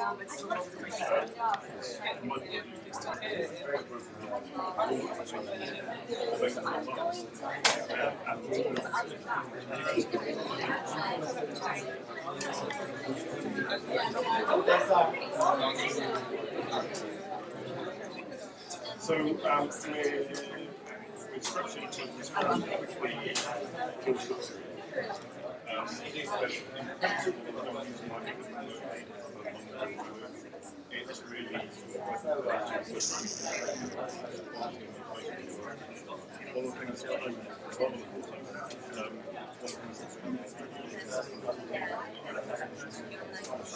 So we're structured in terms of which we it's really one of the things that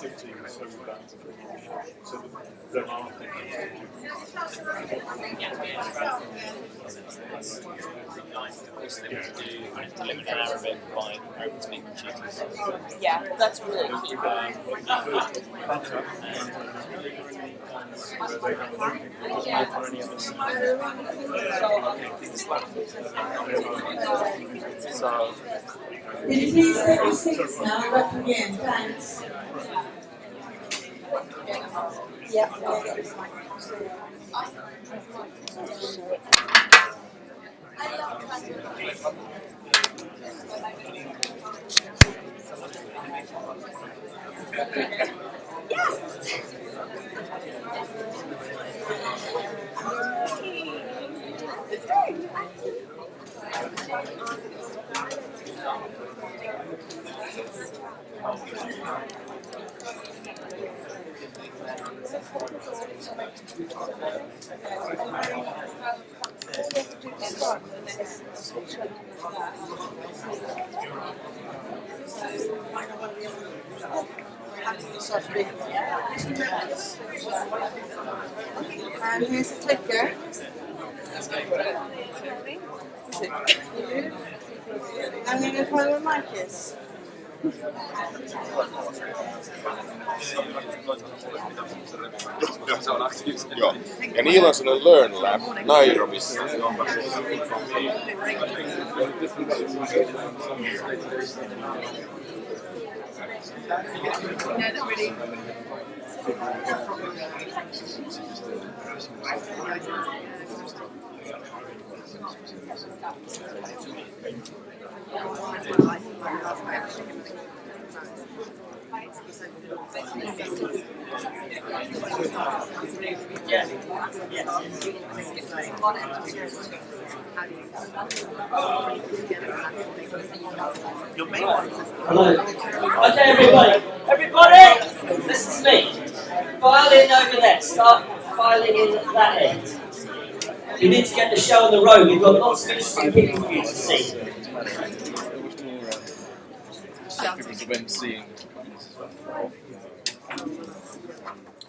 shifting so that there are things limit an hour of it by open speaking tutors. Yeah, that's really key. So, Will you please take your seats now? Back again, thanks. Yeah, and here's a clicker. And then the final mic is. Joo. Ja niillä on sellainen Learn Lab Nairobissa. Hello. Okay, everybody, this is me. File in over there. Start filing in at that end. You need to get the show on the road. We've got lots of interesting people for you to see.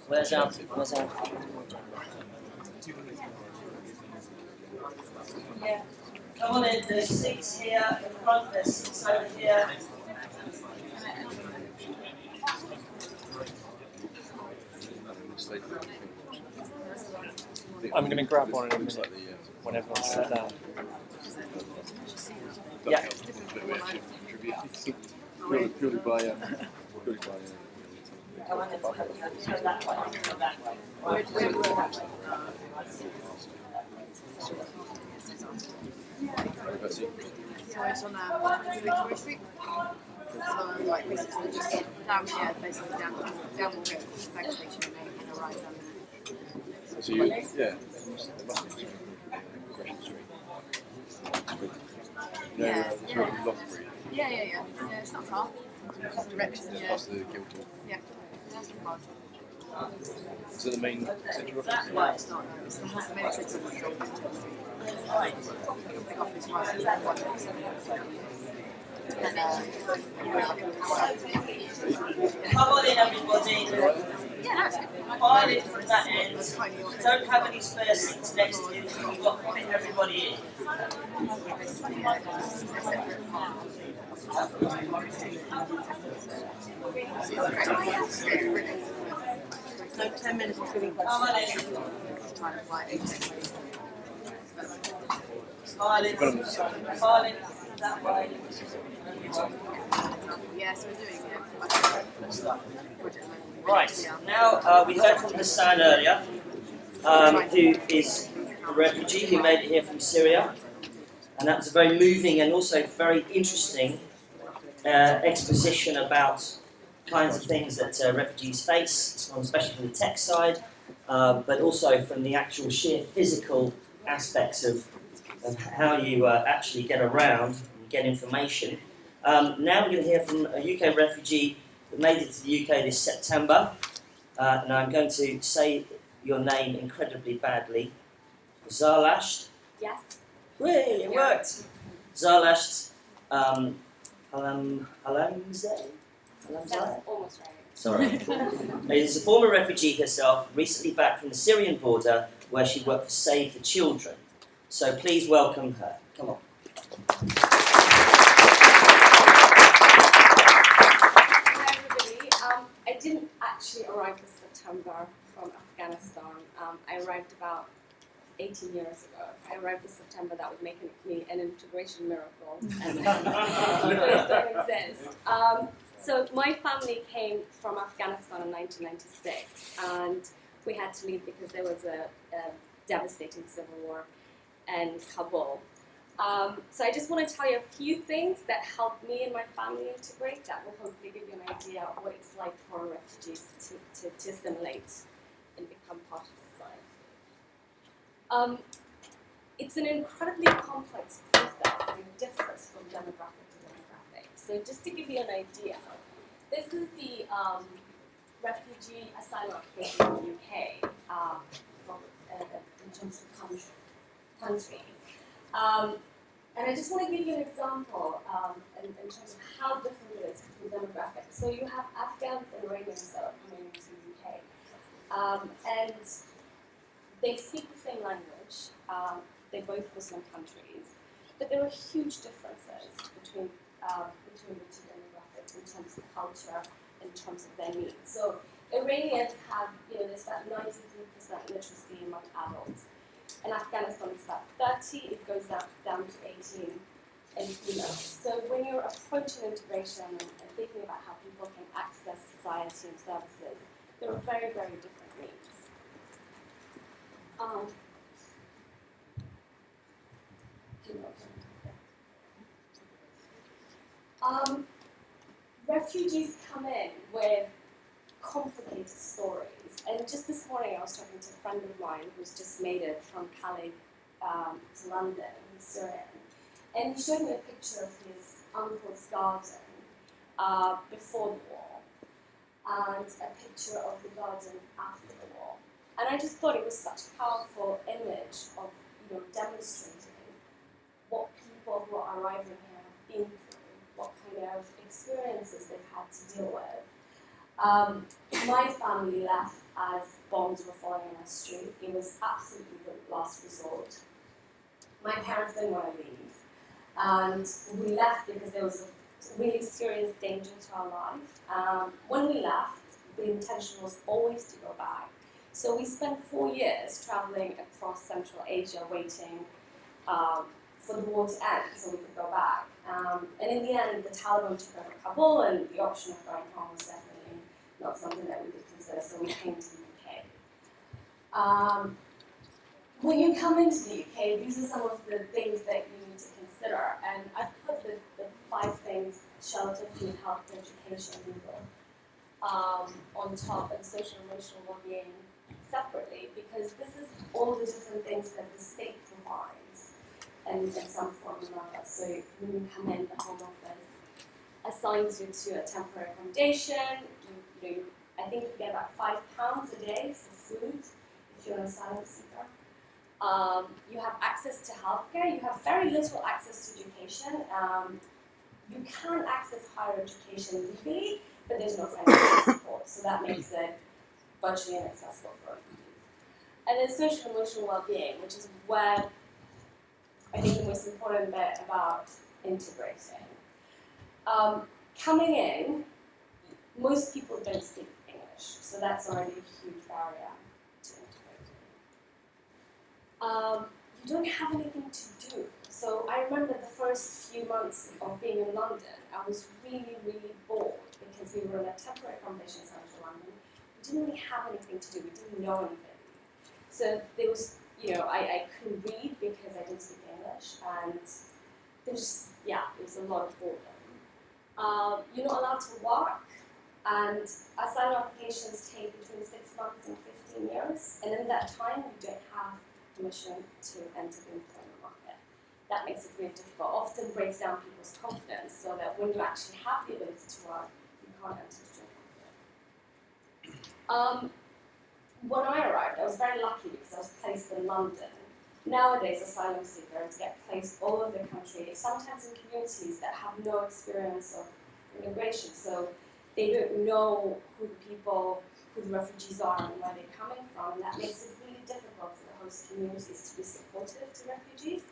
Where's Al? Yeah. Come on in, there's seats here in front, there's seats over here. I'm going to grab one in a minute when everyone's sat down. Yeah. Purely by Come on in, go that way, go that way. So it's on Victoria Street. So like basically just down here, basically down the bank station and then right down there. So you, yeah. Yeah, it's not far. Direction, yeah. Past the Guildhall. Yeah, that's not far. Is it the main central office? No, it's not. It's the main central office. The office right there. Come on in, everybody. Yeah, that's good. File in from that end. Don't have any spare seats next to you. You've got to fit everybody in. So 10 minutes between Come on in. File in that way. Yeah, so we're doing it. Project management. Right, Yeah. now we heard from Hassan earlier, who is a refugee who made it here from Syria. And that was a very moving and also very interesting exposition about kinds of things that refugees face, especially from the tech side, but also from the actual sheer physical aspects of how you actually get around and get information. Now we're going to hear from a UK refugee that made it to the UK this September, and I'm going to say your name incredibly badly. Zarlasht. Yes. Hey, it worked. Zarlasht Halamzeh? That's almost right. Sorry. She's a former refugee herself, recently back from the Syrian border, where she worked for Save the Children. So please welcome her. Come on. Hi everybody. I didn't actually arrive this September from Afghanistan. I arrived about 18 years ago. If I arrived this September, that would make me an integration miracle. And it don't exist. So my family came from Afghanistan in 1996, and we had to leave because there was a devastating civil war in Kabul. So I just want to tell you a few things that helped me and my family integrate that will hopefully give you an idea of what it's like for refugees to assimilate and become part of society. It's an incredibly complex process and it differs from demographic to demographic. So just to give you an idea, this is the refugee asylum application in the UK in terms of country. And I just want to give you an example in terms of how different it is between demographics. So you have Afghans and Iranians that are coming into the UK. And they speak the same language. They're both Muslim countries. But there are huge differences between the two demographics in terms of culture, in terms of their needs. So Iranians have, there's about 93% literacy among adults. In Afghanistan, it's about 30, it goes down to 18 in females. So when you're approaching integration and thinking about how people can access society and services, there are very, very different needs. Refugees come in with complicated stories. And just this morning I was talking to a friend of mine who's just made it from Calais to London, he's Syrian. And he showed me a picture of his uncle's garden before the war, and a picture of the garden after the war. And I just thought it was such a powerful image of demonstrating what people who are arriving here have been through, what kind of experiences they've had to deal with. My family left as bombs were falling in our street. It was absolutely the last resort. My parents didn't want to leave. And we left because there was a really serious danger to our life. When we left, the intention was always to go back. So we spent 4 years traveling across Central Asia waiting for the war to end so we could go back. And in the end, the Taliban took over Kabul, and the option of going home was definitely not something that we could consider, so we came to the UK. When you come into the UK, these are some of the things that you need to consider, and I've put the 5 things: shelter, food, health, education, legal, on top, and social and emotional well-being separately, because this is all the different things that the state provides in some form or another. So when you come in, the Home Office assigns you to a temporary accommodation. I think you get about £5 a day for food if you're an asylum seeker. You have access to healthcare. You have very little access to education. You can access higher education legally, but there's no financial support, so that makes it virtually inaccessible for refugees. And then social and emotional well-being, which is where I think the most important bit about integrating. Coming in, most people don't speak English, so that's already a huge barrier to integrating. You don't have anything to do, So I remember the first few months of being in London, I was really, really bored because we were in a temporary accommodation in central London. We didn't really have anything to do. We didn't know anybody. So there was, I couldn't read because I didn't speak English, and there was a lot of boredom. You're not allowed to work, and asylum applications take between 6 months and 15 years, and in that time you don't have permission to enter the employment market. That makes it really difficult. Often breaks down people's confidence, so that when you actually have the ability to work, you can't enter the job market. When I arrived, I was very lucky because I was placed in London. Nowadays, asylum seekers get placed all over the country, sometimes in communities that have no experience of immigration, so they don't know who the refugees are and where they're coming from, and that makes it really difficult for the host communities to be supportive to refugees.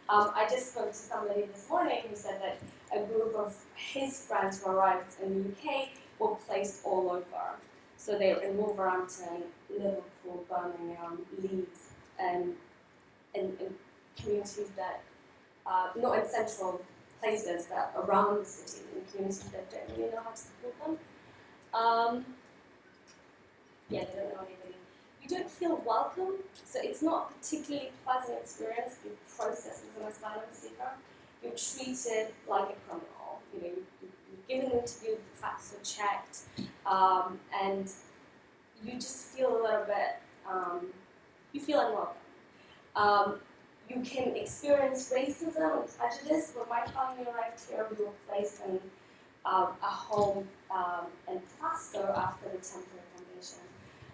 I just spoke to somebody this morning who said that a group of his friends who arrived in the UK were placed all over. So they were in Wolverhampton, Liverpool, Birmingham, Leeds, and in communities that, not in central places, but around the city, in communities that don't really know how to support them. They don't know anybody. You don't feel welcome, so it's not a particularly pleasant experience. The process as an asylum seeker, you're treated like a criminal. You're given an interview, the facts are checked, and you just feel a little bit, you feel unwelcome. You can experience racism and prejudice. When my family arrived here, we were placed in a home in Glasgow after the temporary accommodation.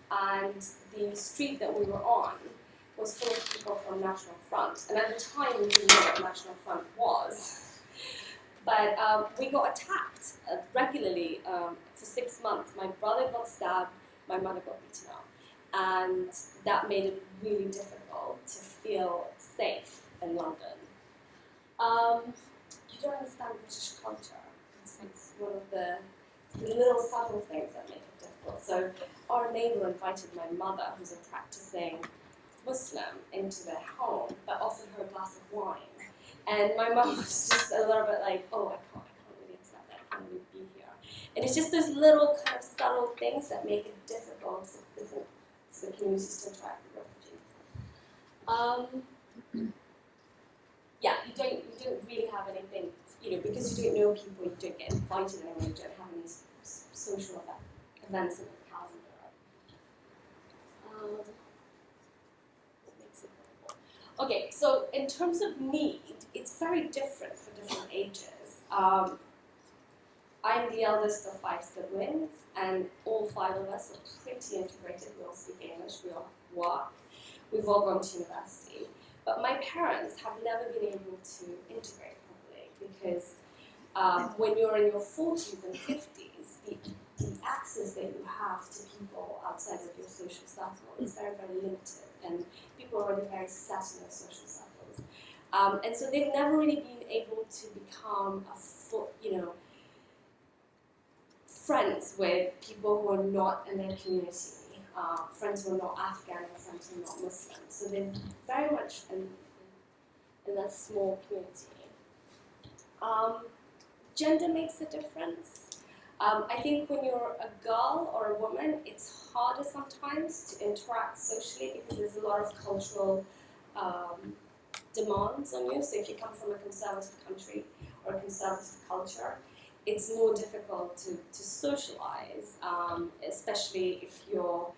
And the street that we were on was full of people from National Front. And at the time, we didn't know what National Front was. But we got attacked regularly for 6 months. My brother got stabbed, my mother got beaten up. And that made it really difficult to feel safe in London. You don't understand British culture. It's one of the little subtle things that make it difficult. So our neighbour invited my mother, who's a practicing Muslim, into their home, but offered her a glass of wine. And my mum was just a little bit like, oh, I can't really accept that, I can't really be here. And it's just those little kind of subtle things that make it difficult for the communities to interact with refugees. You don't really have anything, because you don't know people, you don't get invited anywhere, you don't have any social events in the calendar. Makes it difficult. Okay, so in terms of need, it's very different for different ages. I'm the eldest of 5 siblings, and all 5 of us are pretty integrated. We all speak English, we all work, we've all gone to university. But my parents have never been able to integrate properly because when you're in your 40s and 50s, the access that you have to people outside of your social circle is very, very limited, and people are already very set in their social circles. And so they've never really been able to become friends with people who are not in their community. Friends who are not Afghan or friends who are not Muslim. So they're very much in that small community. Gender makes a difference. I think when you're a girl or a woman, it's harder sometimes to interact socially because there's a lot of cultural demands on you. So if you come from a conservative country or a conservative culture, it's more difficult to socialize, especially if you're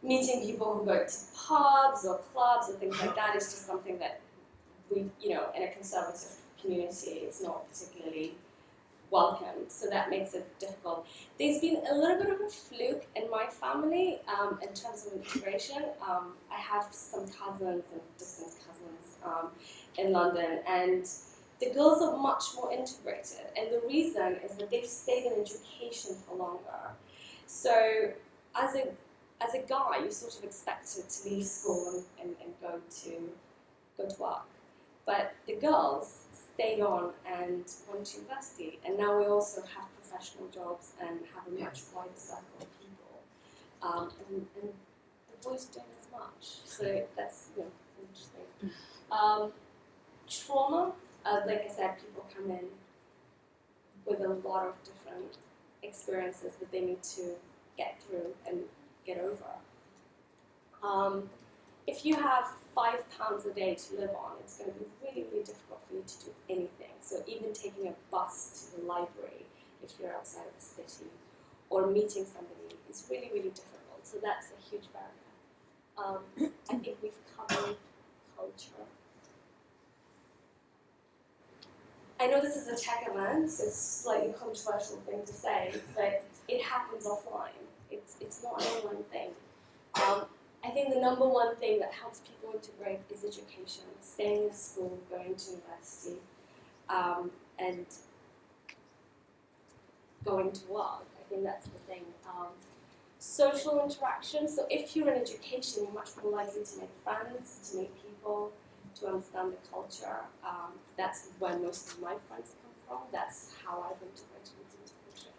meeting people who go to pubs or clubs or things like that. It's just something that we, in a conservative community, it's not particularly welcomed, so that makes it difficult. There's been a little bit of a fluke in my family in terms of integration. I have some cousins and distant cousins in London, and the girls are much more integrated, and the reason is that they've stayed in education for longer. So as a guy, you're sort of expected to leave school and go to work. But the girls stayed on and went to university, and now we also have professional jobs and have a much wider circle of people. And the boys don't as much, so that's interesting. trauma, like I said, people come in with a lot of different experiences that they need to get through and get over. If you have £5 a day to live on, it's going to be really, really difficult for you to do anything. So even taking a bus to the library, if you're outside of the city, or meeting somebody is really, really difficult. So that's a huge barrier. I think we've covered culture. I know this is a tech event, so it's a slightly controversial thing to say, but it happens offline. It's not an online thing. I think the number one thing that helps people integrate is education, staying in school, going to university, and going to work. I think that's the thing. Social interaction, so if you're in education, you're much more likely to make friends, to meet people, to understand the culture. That's where most of my friends come from. That's how I've integrated into this culture.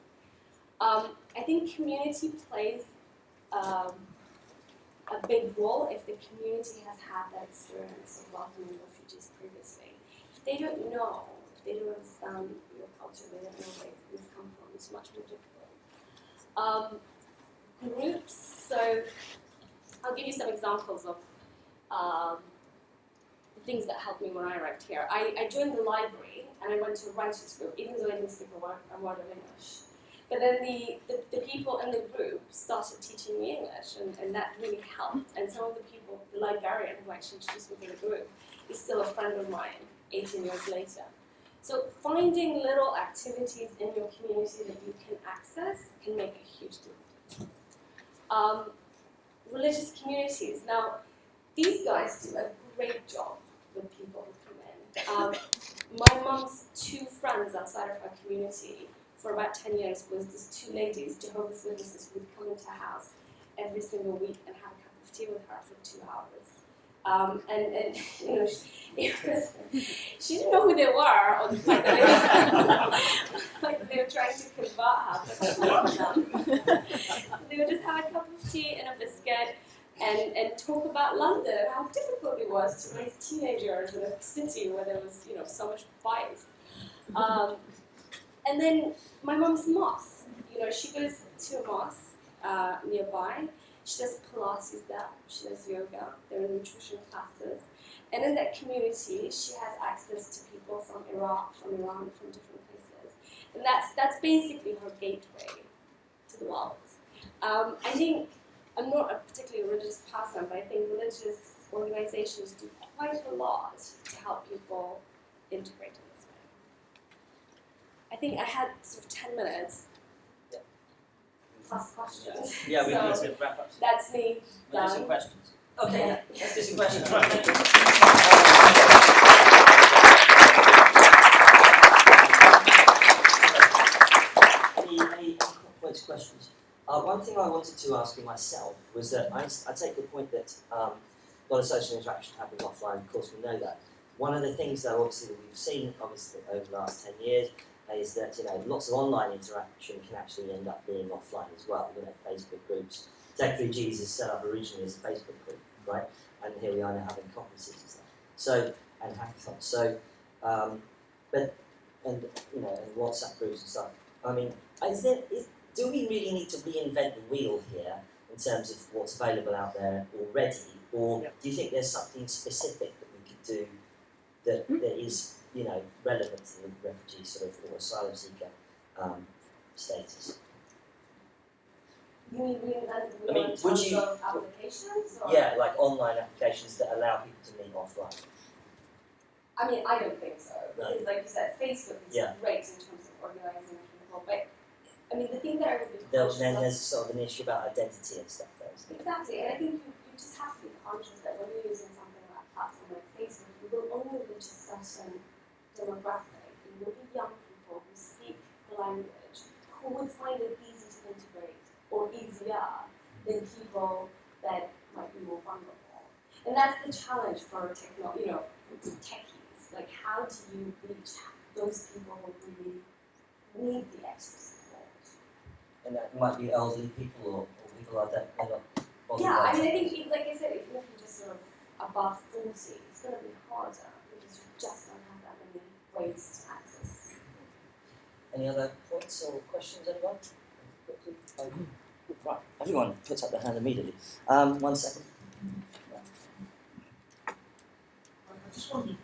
I think community plays a big role if the community has had that experience of welcoming refugees previously. If they don't know, if they don't understand your culture, they don't know where you've come from, it's much more difficult. Groups, so I'll give you some examples of the things that helped me when I arrived here. I joined the library and I went to a writers group, even though I didn't speak a word of English. But then the people in the group started teaching me English, and that really helped. And some of the people, the librarian who actually introduced me to the group, is still a friend of mine 18 years later. So finding little activities in your community that you can access can make a huge difference. Religious communities. Now, these guys do a great job with people who come in. My mum's two friends outside of her community for about 10 years was these two ladies, Jehovah's Witnesses, who would come into her house every single week and have a cup of tea with her for 2 hours. And you know, she didn't know who they were, or the fact that they were trying to convert her, but she loved them. They would just have a cup of tea and a biscuit and talk about London and how difficult it was to raise teenagers in a city where there was, so much vice. And then my mum's mosque. She goes to a mosque nearby. She does Pilates there. She does yoga. There are nutrition classes. And in that community, she has access to people from Iraq, from Iran, from different places. And that's basically her gateway to the world. I think, I'm not a particularly religious person, but I think religious organizations do quite a lot to help people integrate in this way. I think I had sort of 10 minutes. Plus questions. Yeah, we So need to wrap up. that's me We'll do some done. questions. Okay, let's do some questions. Right, thank you. Any points, questions? One thing I wanted to ask you myself was that I take the point that a lot of social interaction happens offline. Of course, we know that. One of the things that obviously that we've seen over the last 10 years is that lots of online interaction can actually end up being offline as well. Facebook groups. TechFugees is set up originally as a Facebook group, right? And here we are now having conferences and stuff. So and hackathons. So, and WhatsApp groups and stuff. I mean, do we really need to reinvent the wheel here in terms of what's available out there already, or do you think there's something specific that we could do that is relevant to the refugee sort of or asylum seeker status? You mean reinvent the I wheel mean, in would terms you- of applications? Or? Yeah, like online applications that allow people to meet offline. I mean, I don't think so. No. Because, like you said, Facebook is Yeah. great in terms of organizing people. But, I mean, the thing that I would be Then conscious of... there's sort of an issue about identity and stuff there, isn't there? Exactly, and I think you just have to be conscious that when you're using something like a platform like Facebook, you will only reach a certain demographic. It will be young people who speak the language, who would find it easy to integrate, or easier than people that might be more vulnerable. And that's the challenge for techies. Like, how do you reach those people who really need the extra support? And that might be elderly people or people like that. Yeah, I mean, I think, like I said, even if you're just sort of above 40, it's going to be harder because just don't have that many ways to access. Any other points or questions, anyone? Right, everyone puts up their hand immediately. 1 second. I just wondered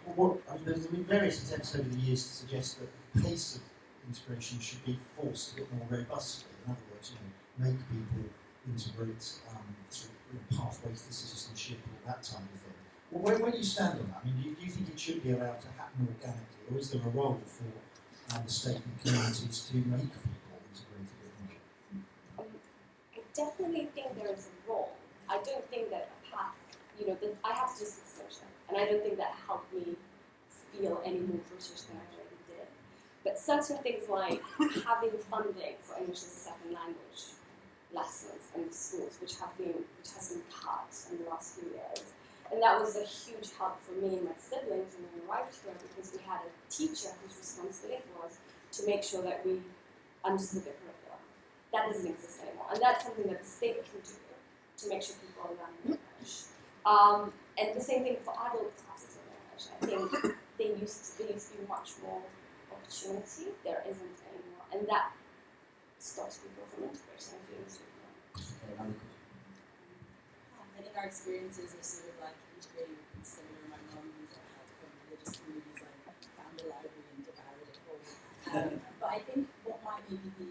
there's been various attempts over the years to suggest that the pace of integration should be forced a bit more robustly. In other words, make people integrate through pathways to citizenship or that type of thing. Well, where do you stand on that? I mean, do you think it should be allowed to happen organically, or is there a role for the state and communities to make people integrate a bit more? I definitely think there is a role. I don't think that a path, I have to do citizenship, and I don't think that helped me feel any more British than I already did. But certain things like having funding for English as a second language lessons in schools, which has been cut in the last few years, and that was a huge help for me and my siblings when we arrived here, because we had a teacher whose responsibility was to make sure that we understood the curriculum. That doesn't exist anymore, and that's something that the state can do to make sure people are learning English. And the same thing for adult classes of English. I think there used to be much more opportunity. There isn't anymore, and that stops people from integrating and feeling super. I think our experiences are sort of like integrating similar. My mum needs our help from religious communities, like found the library and devoured it whole. But I think what might maybe be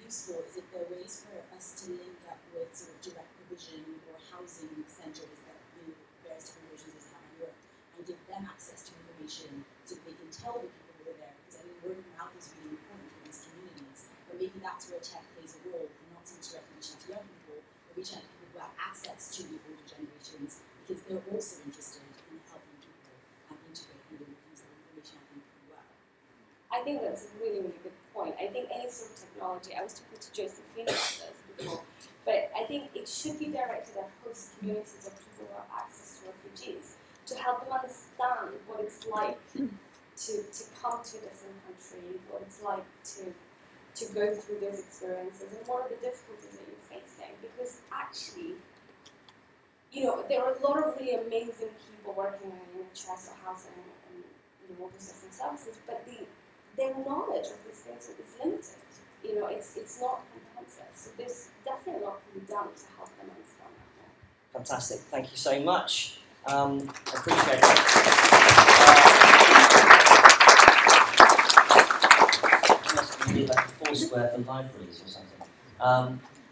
useful is if there are ways for us to link up with sort of direct provision or housing centres that the various different organizations have in Europe, and give them access to information so that they can tell the people who are there. Because I think word of mouth is really important for these communities. But maybe that's where tech plays a role, not so much directly reaching out to young people, but reaching out to people who have access to the older generations, because they're also interested in helping people integrate, and they use that information, I think, pretty well. I think that's a really, really good point. I think any sort of technology, I was talking to Josephine about this before, but I think it should be directed at host communities of people who have access to refugees, to help them understand what it's like to come to a different country, what it's like to go through those experiences, and what are the difficulties that you're facing. Because actually, there are a lot of really amazing people working in NHS or housing and all these different services, but their knowledge of these things is limited. It's not comprehensive. So there's definitely a lot to be done to help them understand that more. Fantastic. Thank you so much. I appreciate it. Must be like a Foursquare for libraries or something.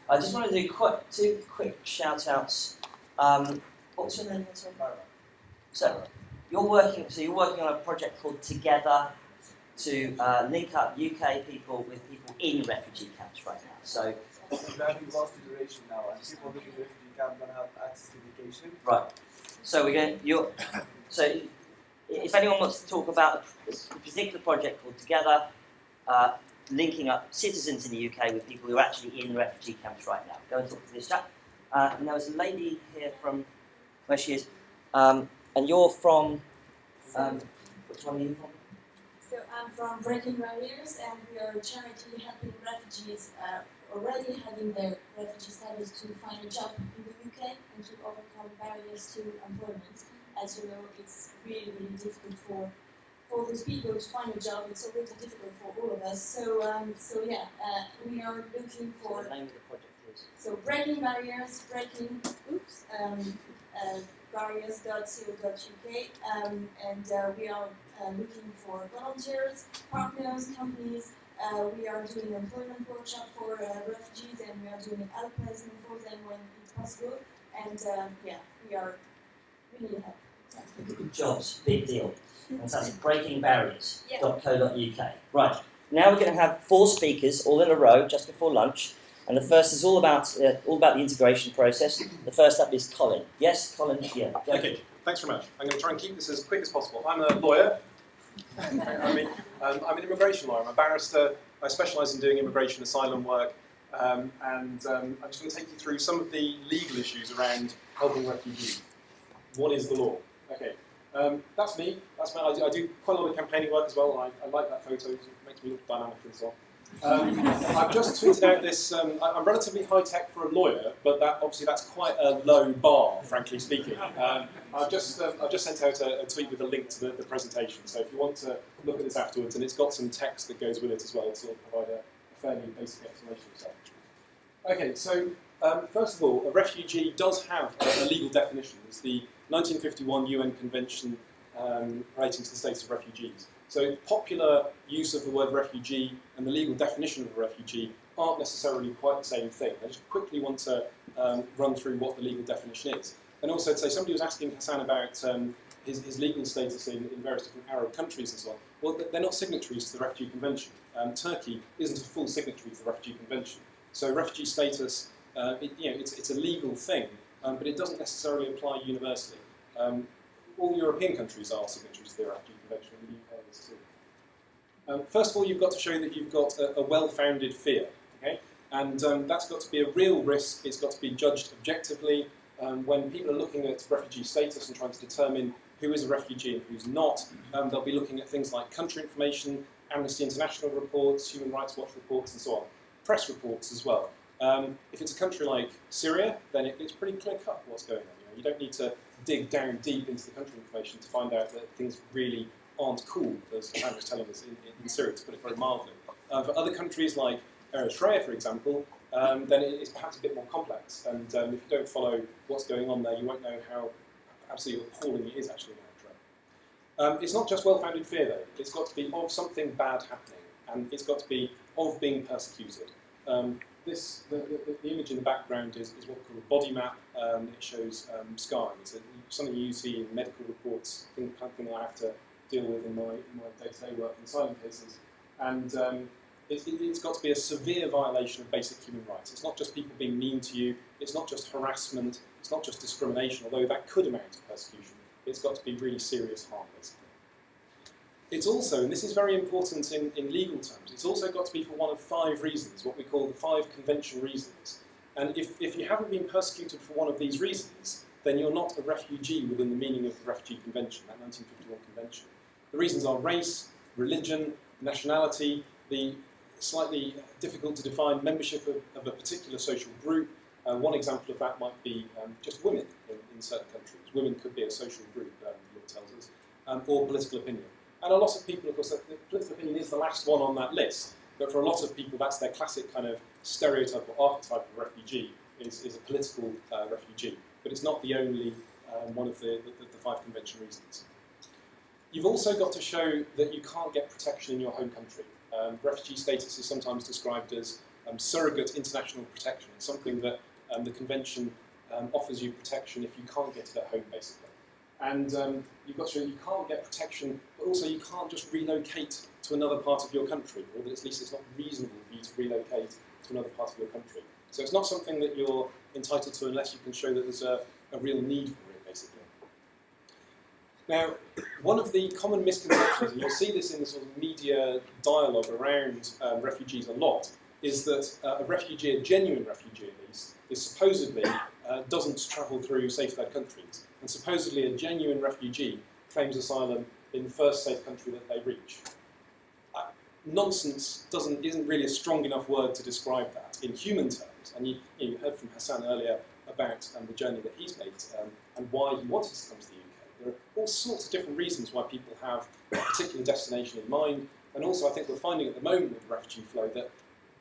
I just wanted to do two quick shout-outs. What's your name? So you're working on a project called Together to link up UK people with people in refugee camps right now. So we're having vast duration now, and people living in refugee camps don't have access to education. right. So So if anyone wants to talk about a particular project called Together, linking up citizens in the UK with people who are actually in refugee camps right now, go and talk to this chap. And there was a lady here from where she is, and you're from. Which one are you from? So I'm from Breaking Barriers, and we are a charity helping refugees already having their refugee status to find a job in the UK and to overcome barriers to employment. As you know, it's really, really difficult for those people to find a job. It's already difficult for all of us. So we are looking for. The name of the project is. So Breaking Barriers, barriers.co.uk, and we are looking for volunteers, partners, companies. We are doing an employment workshop for refugees, and we are doing advertising for them when it's possible. And we are really happy. Jobs, big deal. Fantastic. Breakingbarriers.co.uk. Right. Now we're going to have 4 speakers all in a row just before lunch. And the first is all about the integration process. The first up is Colin. Yes, Colin. Yeah. Okay. Thanks very much. I'm going to try and keep this as quick as possible. I'm a lawyer. I'm an immigration lawyer. I'm a barrister. I specialise in doing immigration asylum work. I'm just going to take you through some of the legal issues around helping refugees. What is the law? Okay. That's me. I do quite a lot of campaigning work as well. I like that photo. It makes me look dynamic and so on. I've just tweeted out this. I'm relatively high tech for a lawyer, but that's quite a low bar, frankly speaking. I've just sent out a tweet with a link to the presentation. So if you want to look at this afterwards, and it's got some text that goes with it as well to sort of provide a fairly basic explanation of itself. Okay, so first of all, a refugee does have a legal definition. It's the 1951 UN Convention relating to the status of refugees. So popular use of the word refugee and the legal definition of a refugee aren't necessarily quite the same thing. I just quickly want to run through what the legal definition is. And also to say, somebody was asking Hassan about his legal status in various different Arab countries and so on. Well, they're not signatories to the Refugee Convention. Turkey isn't a full signatory to the Refugee Convention. So refugee status, it's a legal thing, but it doesn't necessarily apply universally. All European countries are signatories to the Refugee Convention, and the UK is too. First of all, you've got to show that you've got a well-founded fear, okay? And that's got to be a real risk. It's got to be judged objectively. When people are looking at refugee status and trying to determine who is a refugee and who's not, they'll be looking at things like country information, Amnesty International reports, Human Rights Watch reports, and so on. Press reports as well. If it's a country like Syria, then it's pretty clear-cut what's going on. You don't need to dig down deep into the country information to find out that things really aren't cool, as Anna was telling us in Syria, to put it very mildly. For other countries like Eritrea, for example, then it's perhaps a bit more complex. And if you don't follow what's going on there, you won't know how absolutely appalling it is actually in Eritrea. It's not just well-founded fear, though. It's got to be of something bad happening, and it's got to be of being persecuted. The image in the background is what we call a body map. It shows scarring. It's something you see in medical reports, something I have to deal with in my day-to-day work in asylum cases. And it's got to be a severe violation of basic human rights. It's not just people being mean to you. It's not just harassment. It's not just discrimination, although that could amount to persecution. It's got to be really serious harm, basically. It's also, and this is very important in legal terms, it's also got to be for one of 5 reasons, what we call the 5 convention reasons. And if you haven't been persecuted for one of these reasons, then you're not a refugee within the meaning of the Refugee Convention, that 1951 Convention. The reasons are race, religion, nationality, the slightly difficult to define membership of a particular social group. One example of that might be just women in certain countries. Women could be a social group, the law tells us, or political opinion. And a lot of people, of course, the political opinion is the last one on that list, but for a lot of people that's their classic kind of stereotype or archetype of refugee, is a political refugee. But it's not the only one of the 5 convention reasons. You've also got to show that you can't get protection in your home country. Refugee status is sometimes described as surrogate international protection. It's something that the convention offers you protection if you can't get it at home, basically. And you've got to show you can't get protection, but also you can't just relocate to another part of your country, or at least it's not reasonable for you to relocate to another part of your country. So it's not something that you're entitled to unless you can show that there's a real need for it, basically. Now, one of the common misconceptions, and you'll see this in the sort of media dialogue around refugees a lot, is that a refugee, a genuine refugee at least, is supposedly doesn't travel through safe-led countries. And supposedly a genuine refugee claims asylum in the first safe country that they reach. Nonsense isn't really a strong enough word to describe that in human terms. And you heard from Hassan earlier about the journey that he's made and why he wanted to come to the UK. There are all sorts of different reasons why people have a particular destination in mind. And also I think we're finding at the moment with the refugee flow that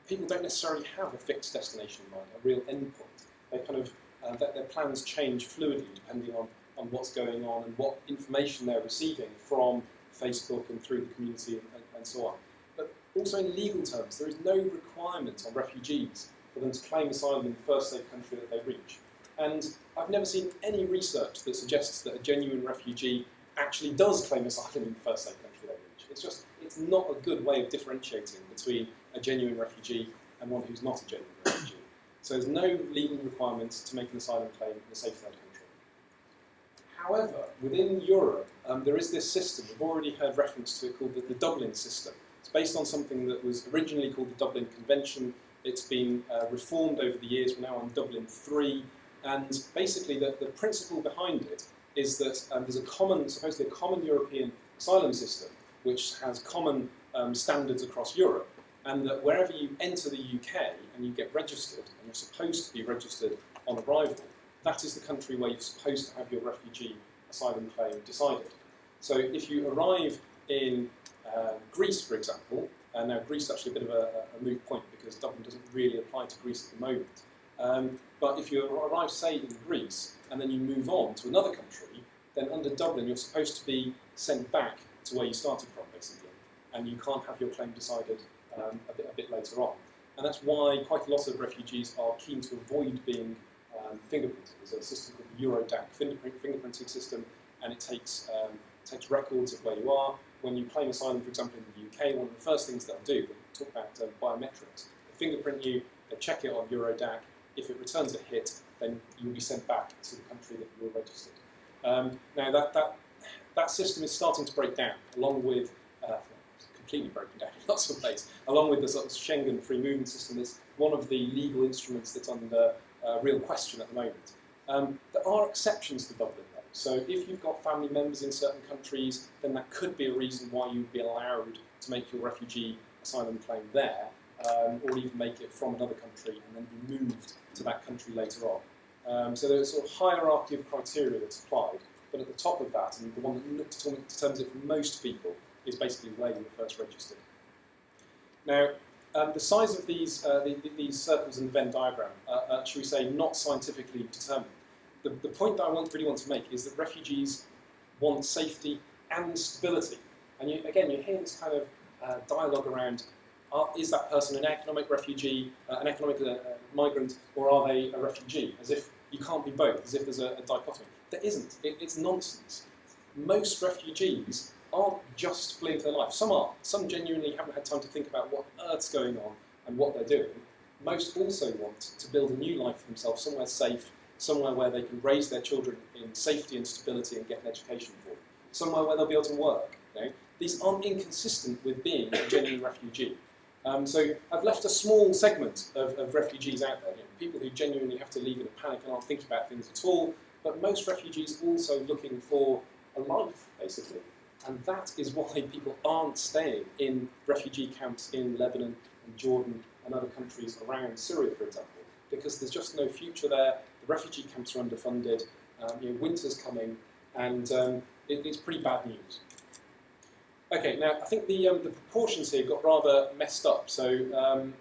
people don't necessarily have a fixed destination in mind, a real endpoint. They kind of their plans change fluidly depending on what's going on and what information they're receiving from Facebook and through the community and so on. But also in legal terms, there is no requirement on refugees for them to claim asylum in the first safe country that they reach. And I've never seen any research that suggests that a genuine refugee actually does claim asylum in the first safe country they reach. It's not a good way of differentiating between a genuine refugee and one who's not a genuine refugee. So there's no legal requirements to make an asylum claim in a safe third country. However, within Europe, there is this system, we've already heard reference to it, called the Dublin system. It's based on something that was originally called the Dublin Convention. It's been reformed over the years. We're now on Dublin 3. And basically the principle behind it is that there's supposedly a common European asylum system which has common standards across Europe. and that wherever you enter the UK and you get registered, and you're supposed to be registered on arrival, that is the country where you're supposed to have your refugee asylum claim decided. So if you arrive in Greece, for example, and now Greece is actually a bit of a moot point because Dublin doesn't really apply to Greece at the moment. But if you arrive, say, in Greece, and then you move on to another country, then under Dublin you're supposed to be sent back to where you started from, basically, and you can't have your claim decided a bit later on. And that's why quite a lot of refugees are keen to avoid being fingerprinted. There's a system called the Eurodac fingerprinting system, and it takes records of where you are. When you claim asylum, for example, in the UK, one of the first things they'll do, they talk about biometrics. They fingerprint you, they check it on Eurodac. If it returns a hit, then you'll be sent back to the country that you were registered. Now that system is starting to break down, along with completely broken down in lots of ways, along with the sort of Schengen free movement system. It's one of the legal instruments that's under real question at the moment. There are exceptions to Dublin, though. So if you've got family members in certain countries, then that could be a reason why you'd be allowed to make your refugee asylum claim there, or even make it from another country and then be moved to that country later on. So there's a sort of hierarchy of criteria that's applied, but at the top of that, and the one that determines it for most people, is basically where you were first registered. Now, the size of these circles in the Venn diagram are, shall we say, not scientifically determined. The point that I really want to make is that refugees want safety and stability. And you hear this kind of dialogue around, is that person an economic refugee, an economic migrant, or are they a refugee? As if you can't be both, as if there's a dichotomy. There isn't. It's nonsense. Most refugees aren't just fleeing for their life. Some are. Some genuinely haven't had time to think about what on earth's going on and what they're doing. Most also want to build a new life for themselves, somewhere safe, somewhere where they can raise their children in safety and stability and get an education for them, somewhere where they'll be able to work. These aren't inconsistent with being a genuine refugee. So I've left a small segment of refugees out there, people who genuinely have to leave in a panic and aren't thinking about things at all, but most refugees are also looking for a life, basically. And that is why people aren't staying in refugee camps in Lebanon and Jordan and other countries around Syria, for example, because there's just no future there. The refugee camps are underfunded, winter's coming, and it's pretty bad news. Okay, now I think the proportions here got rather messed up, so you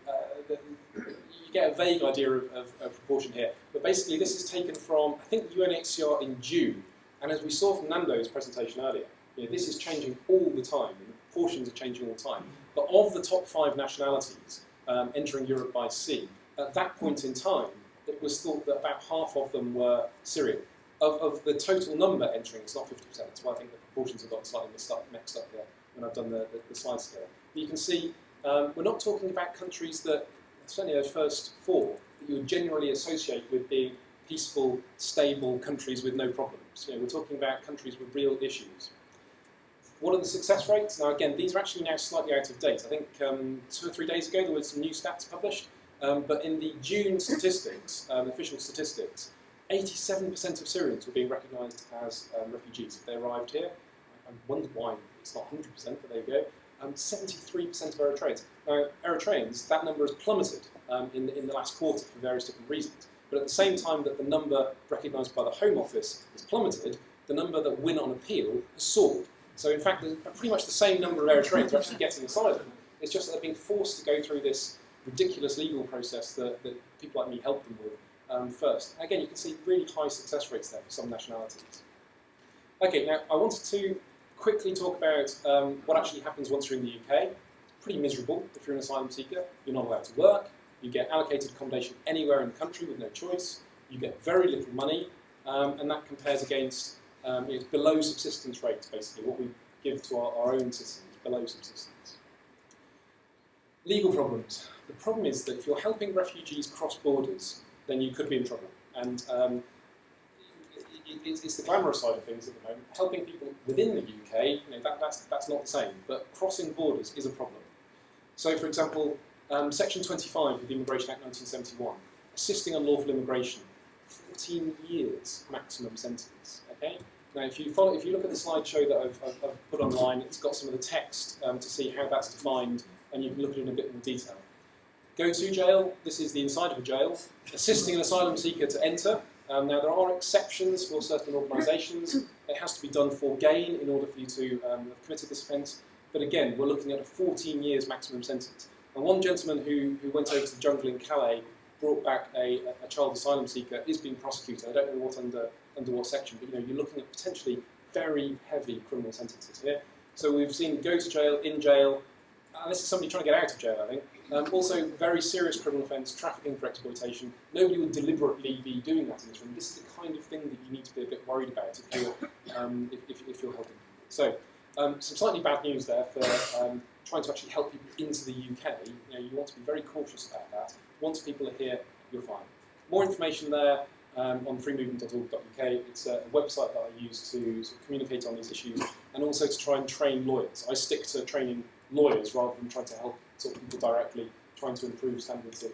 get a vague idea of proportion here. But basically this is taken from, I think, UNHCR in June, and as we saw from Nando's presentation earlier, this is changing all the time, and the proportions are changing all the time. But of the top 5 nationalities entering Europe by sea, at that point in time, it was thought that about half of them were Syrian. Of the total number entering, it's not 50%, that's why I think the proportions have got slightly mixed up here when I've done the slides together. But you can see we're not talking about countries that, certainly those first 4, that you would generally associate with being peaceful, stable countries with no problems. We're talking about countries with real issues. What are the success rates? Now again, these are actually now slightly out of date. I think 2 or 3 days ago there were some new stats published, but in the June statistics, official statistics, 87% of Syrians were being recognised as refugees if they arrived here. I wonder why it's not 100%, but there you go. 73% of Eritreans. Now, Eritreans, that number has plummeted in the last quarter for various different reasons. But at the same time that the number recognised by the Home Office has plummeted, the number that win on appeal has soared. So in fact, pretty much the same number of Eritreans are actually getting asylum. It's just that they're being forced to go through this ridiculous legal process that people like me help them with first. Again, you can see really high success rates there for some nationalities. Okay, now I wanted to quickly talk about what actually happens once you're in the UK. Pretty miserable if you're an asylum seeker. You're not allowed to work. You get allocated accommodation anywhere in the country with no choice. You get very little money, and that compares against it's below subsistence rates, basically. What we give to our own citizens, below subsistence. Legal problems. The problem is that if you're helping refugees cross borders, then you could be in trouble. And it's the glamorous side of things at the moment. Helping people within the UK, that's not the same. But crossing borders is a problem. So, for example, Section 25 of the Immigration Act 1971, assisting unlawful immigration, 14 years maximum sentence. Okay. Now, if you look at the slideshow that I've put online, it's got some of the text to see how that's defined and you can look at it in a bit more detail. Go to jail, this is the inside of a jail, assisting an asylum seeker to enter. Now there are exceptions for certain organisations. It has to be done for gain in order for you to have committed this offence. But again, we're looking at a 14 years maximum sentence. And one gentleman who went over to the jungle in Calais, brought back a child asylum seeker, is being prosecuted. I don't know what under what section, but you're looking at potentially very heavy criminal sentences here. So we've seen go to jail, in jail, this is somebody trying to get out of jail, I think. Also, very serious criminal offence, trafficking for exploitation. Nobody would deliberately be doing that in this room. This is the kind of thing that you need to be a bit worried about if you're helping. So, some slightly bad news there for trying to actually help people into the UK. You want to be very cautious about that. Once people are here, you're fine. More information there on freemovement.org.uk. It's a website that I use to sort of communicate on these issues and also to try and train lawyers. I stick to training lawyers rather than trying to help sort of people directly, trying to improve standards of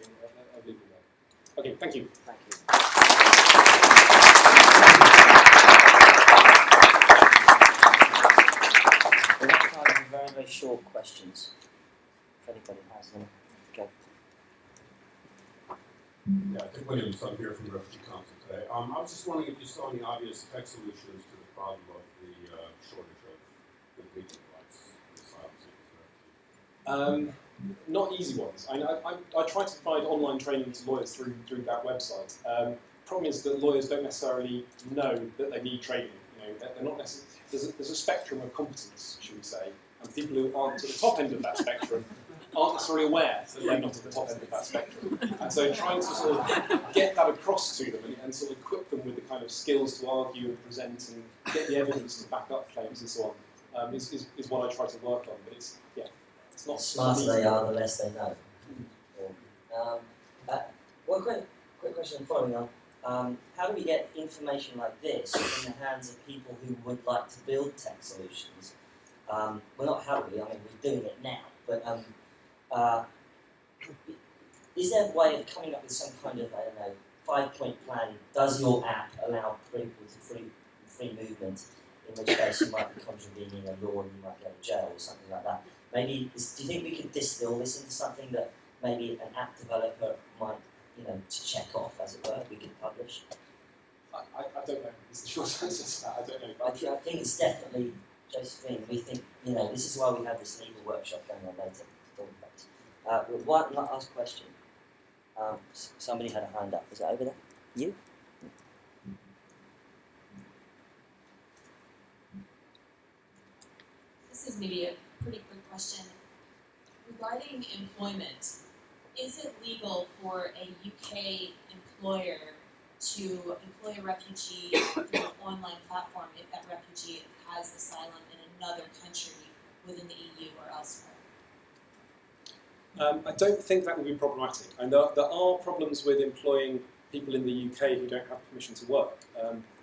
legal work. Okay, thank you. Thank you. We have time for very, very short questions. If anybody has them, go. Yeah, Dick Williams, I'm here from the Refugee Council today. I was just wondering if you saw any obvious tech solutions to the problem of the shortage of the legal rights in asylum seekers. Not easy ones. I try to provide online training to lawyers through that website. Problem is that lawyers don't necessarily know that they need training. They're not necessarily, there's a spectrum of competence, should we say, and people who aren't at the top end of that spectrum aren't necessarily aware that they're not at the top end of that spectrum. And so trying to sort of get that across to them and sort of equip them with the kind of skills to argue and present and get the evidence to back up claims and so on is what I try to work on. But it's not the smarter they are, the less they know. One quick question following on. How do we get information like this in the hands of people who would like to build tech solutions? Well, not how do we, we're doing it now, but is there a way of coming up with some kind of, 5-point plan? Does your app allow people to free movement, in which case you might be contravening a law and you might go to jail or something like that? Do you think we could distill this into something that maybe an app developer might, to check off, as it were, we could publish? I don't know. It's the short answer to that. I don't know. I think it's definitely, Josephine, we think, this is why we have this legal workshop going on later to talk about. One last question. Somebody had a hand up. Is it over there? You? This is maybe a pretty quick question. Regarding employment, is it legal for a UK employer to employ a refugee through an online platform if that refugee has asylum in another country within the EU or elsewhere? I don't think that would be problematic. And there are problems with employing people in the UK who don't have permission to work.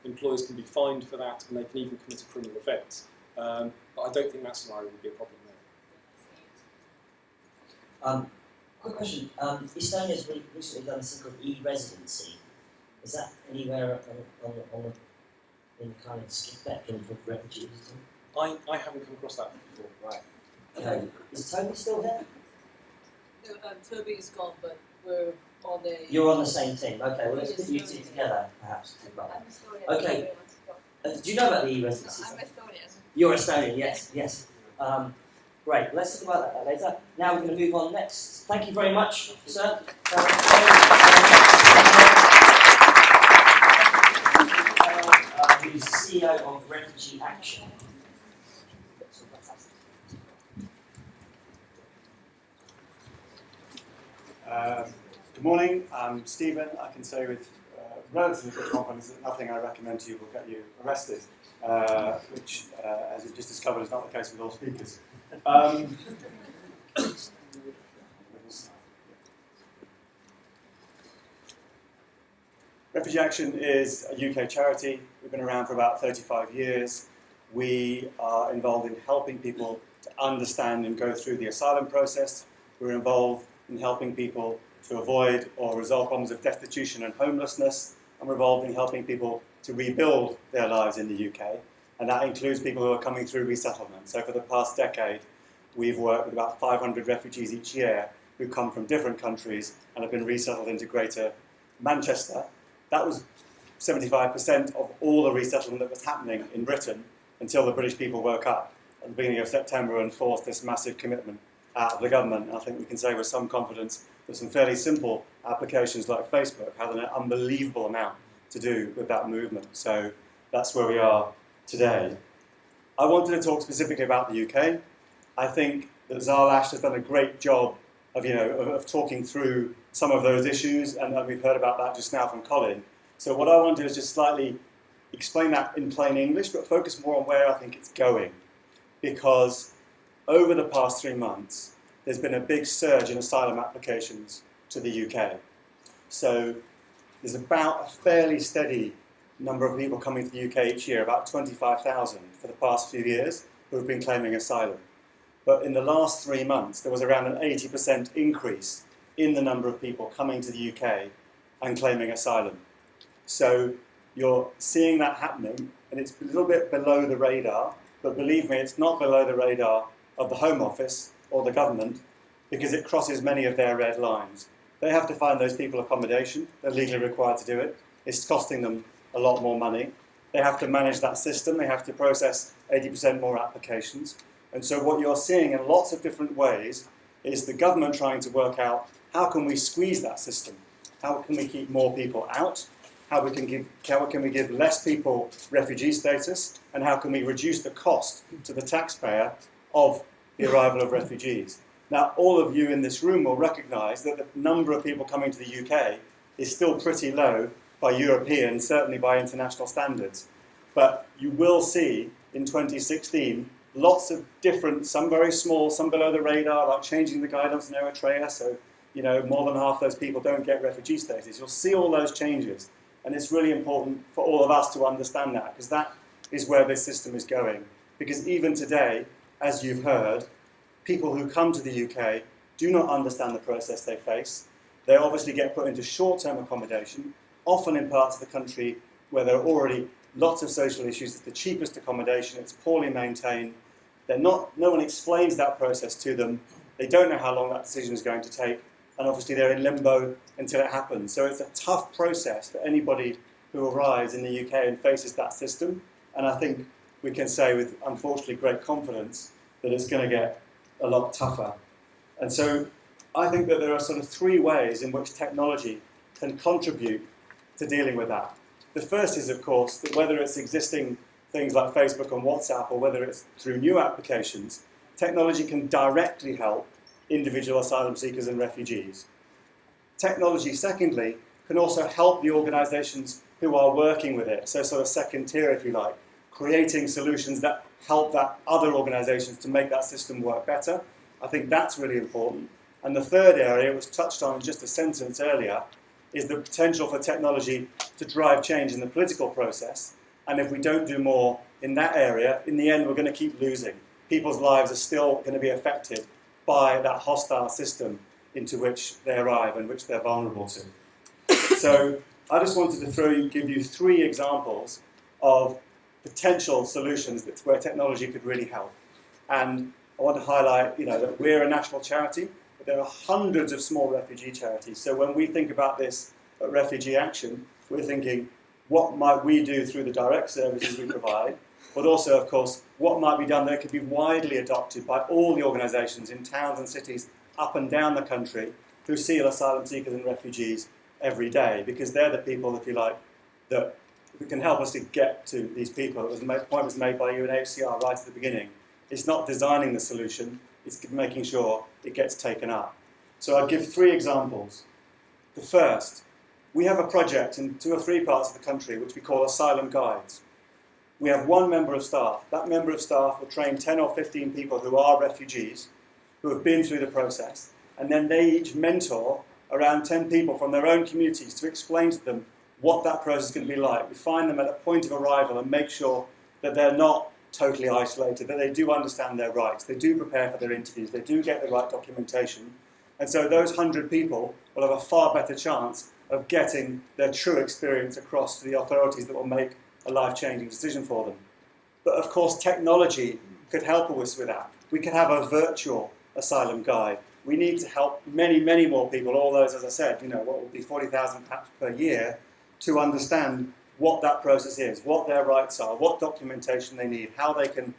Employers can be fined for that and they can even commit a criminal offence. But I don't think that scenario would be a problem there. Quick question. Estonia's recently done something called e-residency. Is that anywhere in the kind of spectrum for refugees? I haven't come across that before. Right. Okay. Is Toby still here? No, Toby is gone, but we're on the... You're on the same team. Okay, well let's put you two together, perhaps. Okay. Do you know about the e-residency? I'm Estonian. You're Estonian, yes. Great, let's talk about that later. Now we're going to move on next. Thank you very much, sir. Who's CEO of Refugee Action. Good morning, I'm Stephen. I can say with relatively good confidence that nothing I recommend to you will get you arrested, which, as you've just discovered, is not the case with all speakers. Refugee Action is a UK charity. We've been around for about 35 years. We are involved in helping people to understand and go through the asylum process. We're involved in helping people to avoid or resolve problems of destitution and homelessness. And we're involved in helping people to rebuild their lives in the UK. And that includes people who are coming through resettlement. So for the past decade, we've worked with about 500 refugees each year who come from different countries and have been resettled into Greater Manchester. That was 75% of all the resettlement that was happening in Britain until the British people woke up at the beginning of September and forced this massive commitment out of the government. And I think we can say with some confidence that some fairly simple applications like Facebook had an unbelievable amount to do with that movement. So that's where we are today. I wanted to talk specifically about the UK. I think that Zarlash has done a great job of talking through some of those issues, and we've heard about that just now from Colin. So what I want to do is just slightly explain that in plain English, but focus more on where I think it's going. Because over the past 3 months, there's been a big surge in asylum applications to the UK. So there's about a fairly steady number of people coming to the UK each year, about 25,000 for the past few years, who have been claiming asylum. But in the last 3 months, there was around an 80% increase in the number of people coming to the UK and claiming asylum. So you're seeing that happening, and it's a little bit below the radar, but believe me, it's not below the radar of the Home Office or the government, because it crosses many of their red lines. They have to find those people accommodation. They're legally required to do it. It's costing them a lot more money. They have to manage that system. They have to process 80% more applications. And so what you're seeing in lots of different ways is the government trying to work out how can we squeeze that system? How can we keep more people out? How can we give less people refugee status? And how can we reduce the cost to the taxpayer of the arrival of refugees? Now, all of you in this room will recognise that the number of people coming to the UK is still pretty low by European, certainly by international standards. But you will see in 2016 lots of different, some very small, some below the radar, like changing the guidance in Eritrea, so more than half those people don't get refugee status. You'll see all those changes, and it's really important for all of us to understand that, because that is where this system is going. Because even today, as you've heard, people who come to the UK do not understand the process they face. They obviously get put into short-term accommodation, often in parts of the country where there are already lots of social issues. It's the cheapest accommodation, it's poorly maintained. No one explains that process to them. They don't know how long that decision is going to take, and obviously they're in limbo until it happens. So it's a tough process for anybody who arrives in the UK and faces that system, and I think we can say with, unfortunately, great confidence that it's going to get a lot tougher. And so I think that there are sort of 3 ways in which technology can contribute to dealing with that. The first is, of course, that whether it's existing things like Facebook and WhatsApp or whether it's through new applications, technology can directly help individual asylum seekers and refugees. Technology, secondly, can also help the organisations who are working with it, so sort of second tier, if you like, creating solutions that help that other organisations to make that system work better. I think that's really important. And the third area, was touched on in just a sentence earlier, is the potential for technology to drive change in the political process. And if we don't do more in that area, in the end we're going to keep losing. People's lives are still going to be affected by that hostile system into which they arrive and which they're vulnerable to. So I just wanted to give you 3 examples of potential solutions where technology could really help. And I want to highlight that we're a national charity, but there are hundreds of small refugee charities. So when we think about this at Refugee Action, we're thinking, what might we do through the direct services we provide, but also, of course, what might be done that could be widely adopted by all the organisations in towns and cities up and down the country who see asylum seekers and refugees every day, because they're the people, if you like, that can help us to get to these people. The point was made by UNHCR right at the beginning. It's not designing the solution, it's making sure it gets taken up. So I'll give 3 examples. The first, we have a project in 2 or 3 parts of the country which we call Asylum Guides. We have 1 member of staff. That member of staff will train 10 or 15 people who are refugees, who have been through the process, and then they each mentor around 10 people from their own communities to explain to them what that process is going to be like. We find them at a point of arrival and make sure that they're not totally isolated, that they do understand their rights, they do prepare for their interviews, they do get the right documentation. And so those 100 people will have a far better chance of getting their true experience across to the authorities that will make a life-changing decision for them. But of course, technology could help us with that. we could have a virtual asylum guide. We need to help many, many more people, all those, as I said, what would be 40,000 perhaps per year, to understand what that process is, what their rights are, what documentation they need, how they can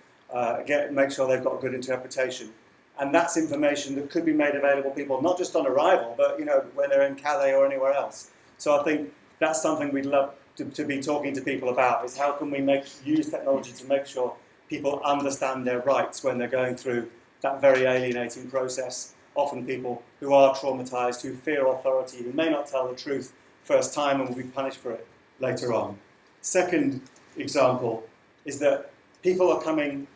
make sure they've got a good interpretation. And that's information that could be made available to people, not just on arrival, but when they're in Calais or anywhere else. So I think that's something we'd love to be talking to people about, is how can we use technology to make sure people understand their rights when they're going through that very alienating process. Often people who are traumatized, who fear authority, who may not tell the truth first time and will be punished for it later on. Second example is that people are coming,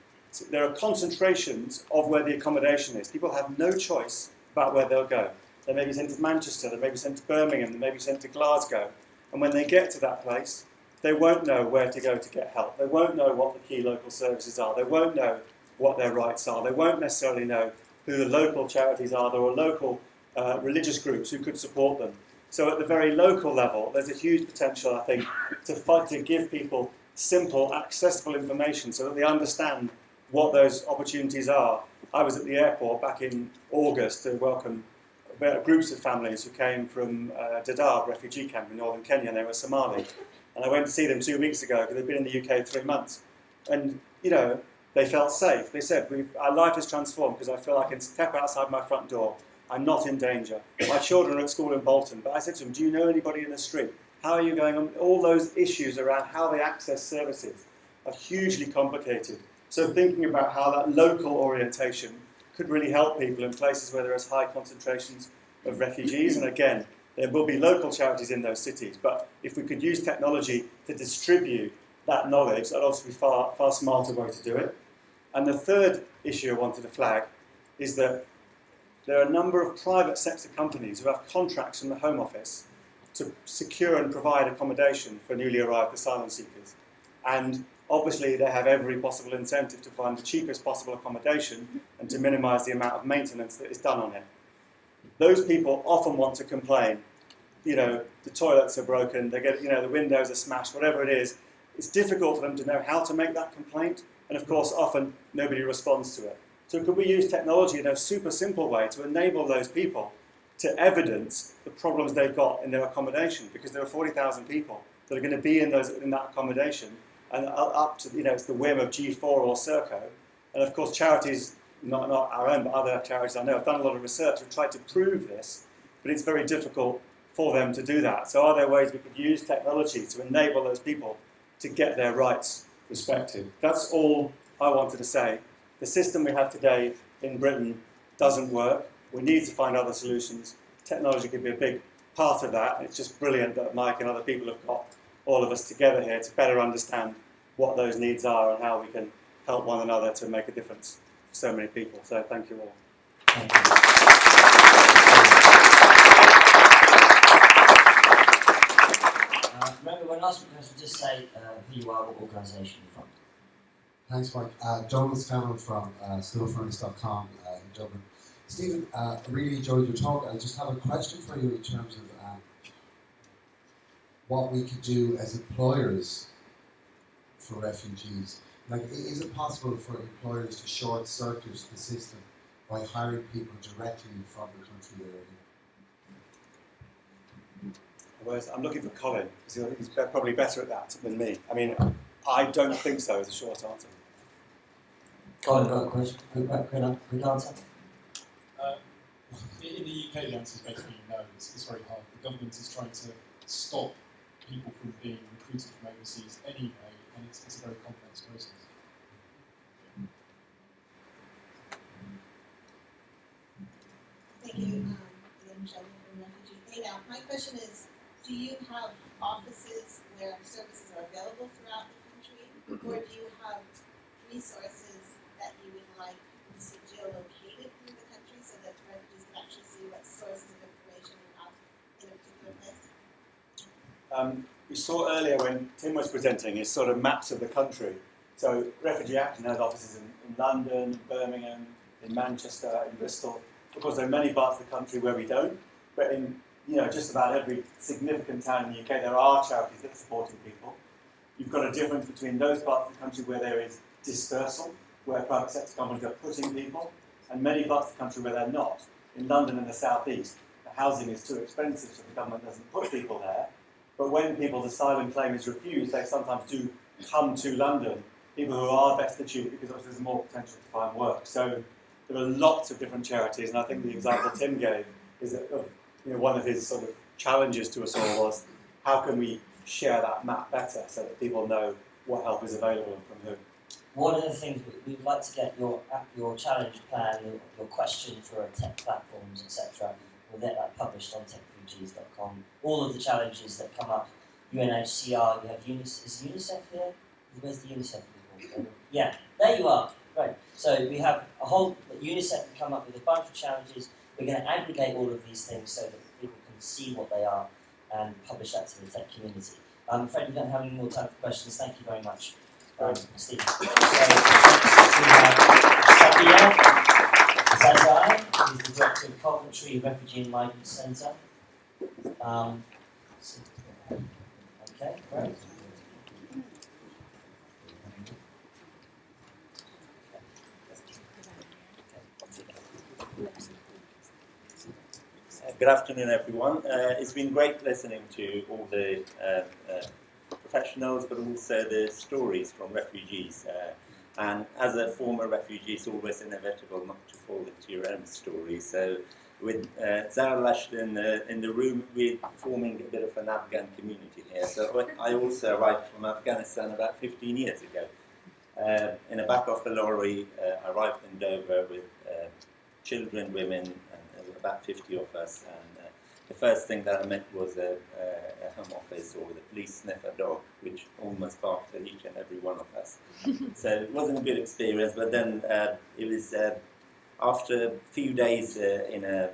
there are concentrations of where the accommodation is. People have no choice about where they'll go. They may be sent to Manchester, they may be sent to Birmingham, they may be sent to Glasgow. And when they get to that place, they won't know where to go to get help. They won't know what the key local services are. They won't know what their rights are. They won't necessarily know who the local charities are. There are local religious groups who could support them. So at the very local level, there's a huge potential, I think, to give people simple, accessible information so that they understand what those opportunities are. I was at the airport back in August to welcome groups of families who came from Dadaab refugee camp in northern Kenya, and they were Somali. And I went to see them 2 weeks ago because they'd been in the UK 3 months. And, they felt safe. They said, our life is transformed because I feel I can step outside my front door. I'm not in danger. My children are at school in Bolton. But I said to them, do you know anybody in the street? How are you going on? All those issues around how they access services are hugely complicated. So thinking about how that local orientation could really help people in places where there is high concentrations of refugees. And again, there will be local charities in those cities. But if we could use technology to distribute that knowledge, that'd also be far, far smarter way to do it. And the third issue I wanted to flag is that there are a number of private sector companies who have contracts from the Home Office to secure and provide accommodation for newly arrived asylum seekers. And obviously they have every possible incentive to find the cheapest possible accommodation and to minimise the amount of maintenance that is done on it. Those people often want to complain. The toilets are broken, they get, the windows are smashed, whatever it is. It's difficult for them to know how to make that complaint. And of course, often nobody responds to it. So could we use technology in a super simple way to enable those people to evidence the problems they've got in their accommodation? Because there are 40,000 people that are going to be in that accommodation, and up to, it's the whim of G4 or Serco. And of course, charities, not our own, but other charities I know, have done a lot of research and tried to prove this, but it's very difficult for them to do that. So are there ways we could use technology to enable those people to get their rights respected? That's all I wanted to say. The system we have today in Britain doesn't work. We need to find other solutions. Technology could be a big part of that. It's just brilliant that Mike and other people have got all of us together here to better understand what those needs are and how we can help one another to make a difference for so many people. So thank you all. Thank you. Remember, when asking questions, just say who you are, what organisation you're from. Thanks, Mike. Donald Scanlon from stillfurnace.com in Dublin. Stephen, I really enjoyed your talk. I just have a question for you in terms of what we could do as employers for refugees. Like, is it possible for employers to short-circuit the system by hiring people directly from the country they're in? Whereas I'm looking for Colin, because he's probably better at that than me. I mean, I don't think so is a short answer. Colin, got a question? Quick answer? In the UK, the answer is basically no. It's very hard. The government is trying to stop people from being recruited from overseas anyway, and it's a very complex process. Thank you. Again, Shelby from Refugee. Hey now, my question is, do you have offices where services are available throughout the country, or do you have resources that you would like to see geolocated through the country so that refugees can actually see what sources of information you have in a particular place? We saw earlier when Tim was presenting his sort of maps of the country. So Refugee Action has offices in London, Birmingham, in Manchester, in Bristol. Of course, there are many parts of the country where we don't, but in just about every significant town in the UK, there are charities that are supporting people. You've got a difference between those parts of the country where there is dispersal, where private sector companies are putting people, and many parts of the country where they're not. In London and the South East, the housing is too expensive, so the government doesn't put people there. But when people's asylum claim is refused, they sometimes do come to London, people who are destitute, because obviously there's more potential to find work. So there are lots of different charities, and I think the example Tim gave is that one of his sort of challenges to us all was, how can we share that map better so that people know what help is available and from whom? One of the things we'd like to get your challenge plan, your question for tech platforms, etc. We'll get that published on TechFugees.com. All of the challenges that come up, UNHCR, you have UNICEF. Is UNICEF here? Where's the UNICEF people? Yeah, there you are. Right. So we have a whole UNICEF can come up with a bunch of challenges. We're going to aggregate all of these things so that people can see what they are and publish that to the tech community. I'm afraid we don't have any more time for questions. Thank you very much, Steve. So, we have Sadia Zazai, who's the director of Coventry Refugee and Migrant Centre. Okay, great. Good afternoon, everyone. It's been great listening to all the professionals, but also the stories from refugees. And as a former refugee, it's always inevitable not to fall into your own story. So with Zara Ashton in the room, we're forming a bit of an Afghan community here. So I also arrived from Afghanistan about 15 years ago. In the back of the lorry, I arrived in Dover with children, women, and about 50 of us. And the first thing that I met was a home office or the police sniffer dog, which almost barked at each and every one of us. So it wasn't a good experience, but then it was after a few days in an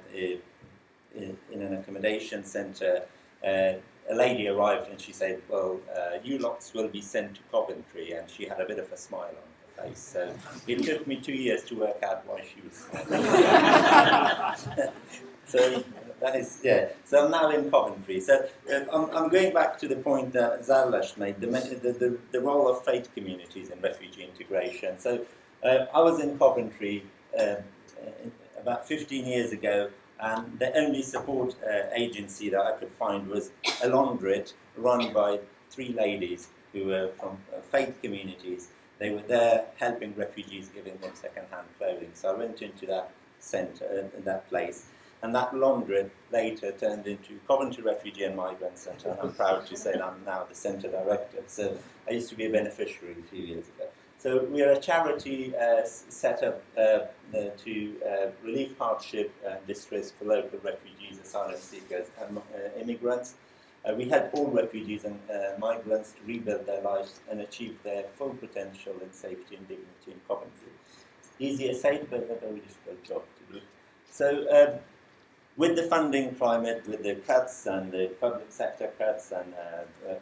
accommodation centre, a lady arrived and she said, well, you lots will be sent to Coventry, and she had a bit of a smile on her face. So it took me 2 years to work out why she was smiling. So that is, yeah. So I'm now in Coventry. So I'm going back to the point that Zalash made, the role of faith communities in refugee integration. So I was in Coventry about 15 years ago, and the only support agency that I could find was a laundrette run by 3 ladies who were from faith communities. They were there helping refugees, giving them second-hand clothing. So I went into that centre, that place. And that laundrette later turned into Coventry Refugee and Migrant Centre, and I'm proud to say that I'm now the centre director. So I used to be a beneficiary a few years ago. So we are a charity set up to relieve hardship and distress for local refugees, asylum seekers and immigrants. We help all refugees and migrants to rebuild their lives and achieve their full potential in safety and dignity in Coventry. Easier said, but a very difficult job to do. So with the funding climate, with the cuts and the public sector cuts and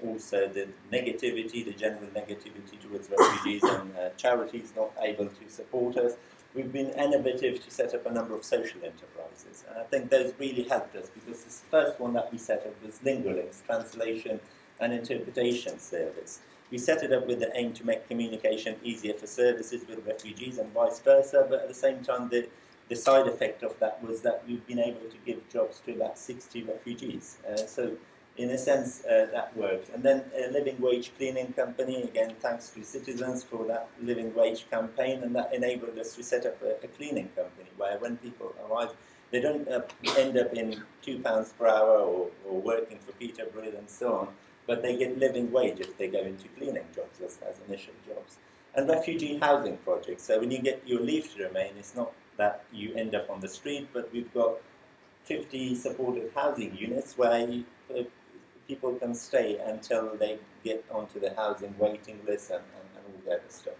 also the negativity, the general negativity towards refugees and charities not able to support us, we've been innovative to set up a number of social enterprises. And I think those really helped us, because the first one that we set up was Lingualinks, translation and interpretation service. We set it up with the aim to make communication easier for services with refugees and vice versa, but at the same time the side effect of that was that we've been able to give jobs to about 60 refugees. So in a sense, that worked. And then a living wage cleaning company, again, thanks to citizens for that living wage campaign, and that enabled us to set up a cleaning company where when people arrive, they don't end up in £2 per hour or working for Peterborough and so on, but they get living wage if they go into cleaning jobs as initial jobs. And refugee housing projects. So when you get your leave to remain, it's not that you end up on the street, but we've got 50 supported housing units where people can stay until they get onto the housing waiting list and all that other stuff.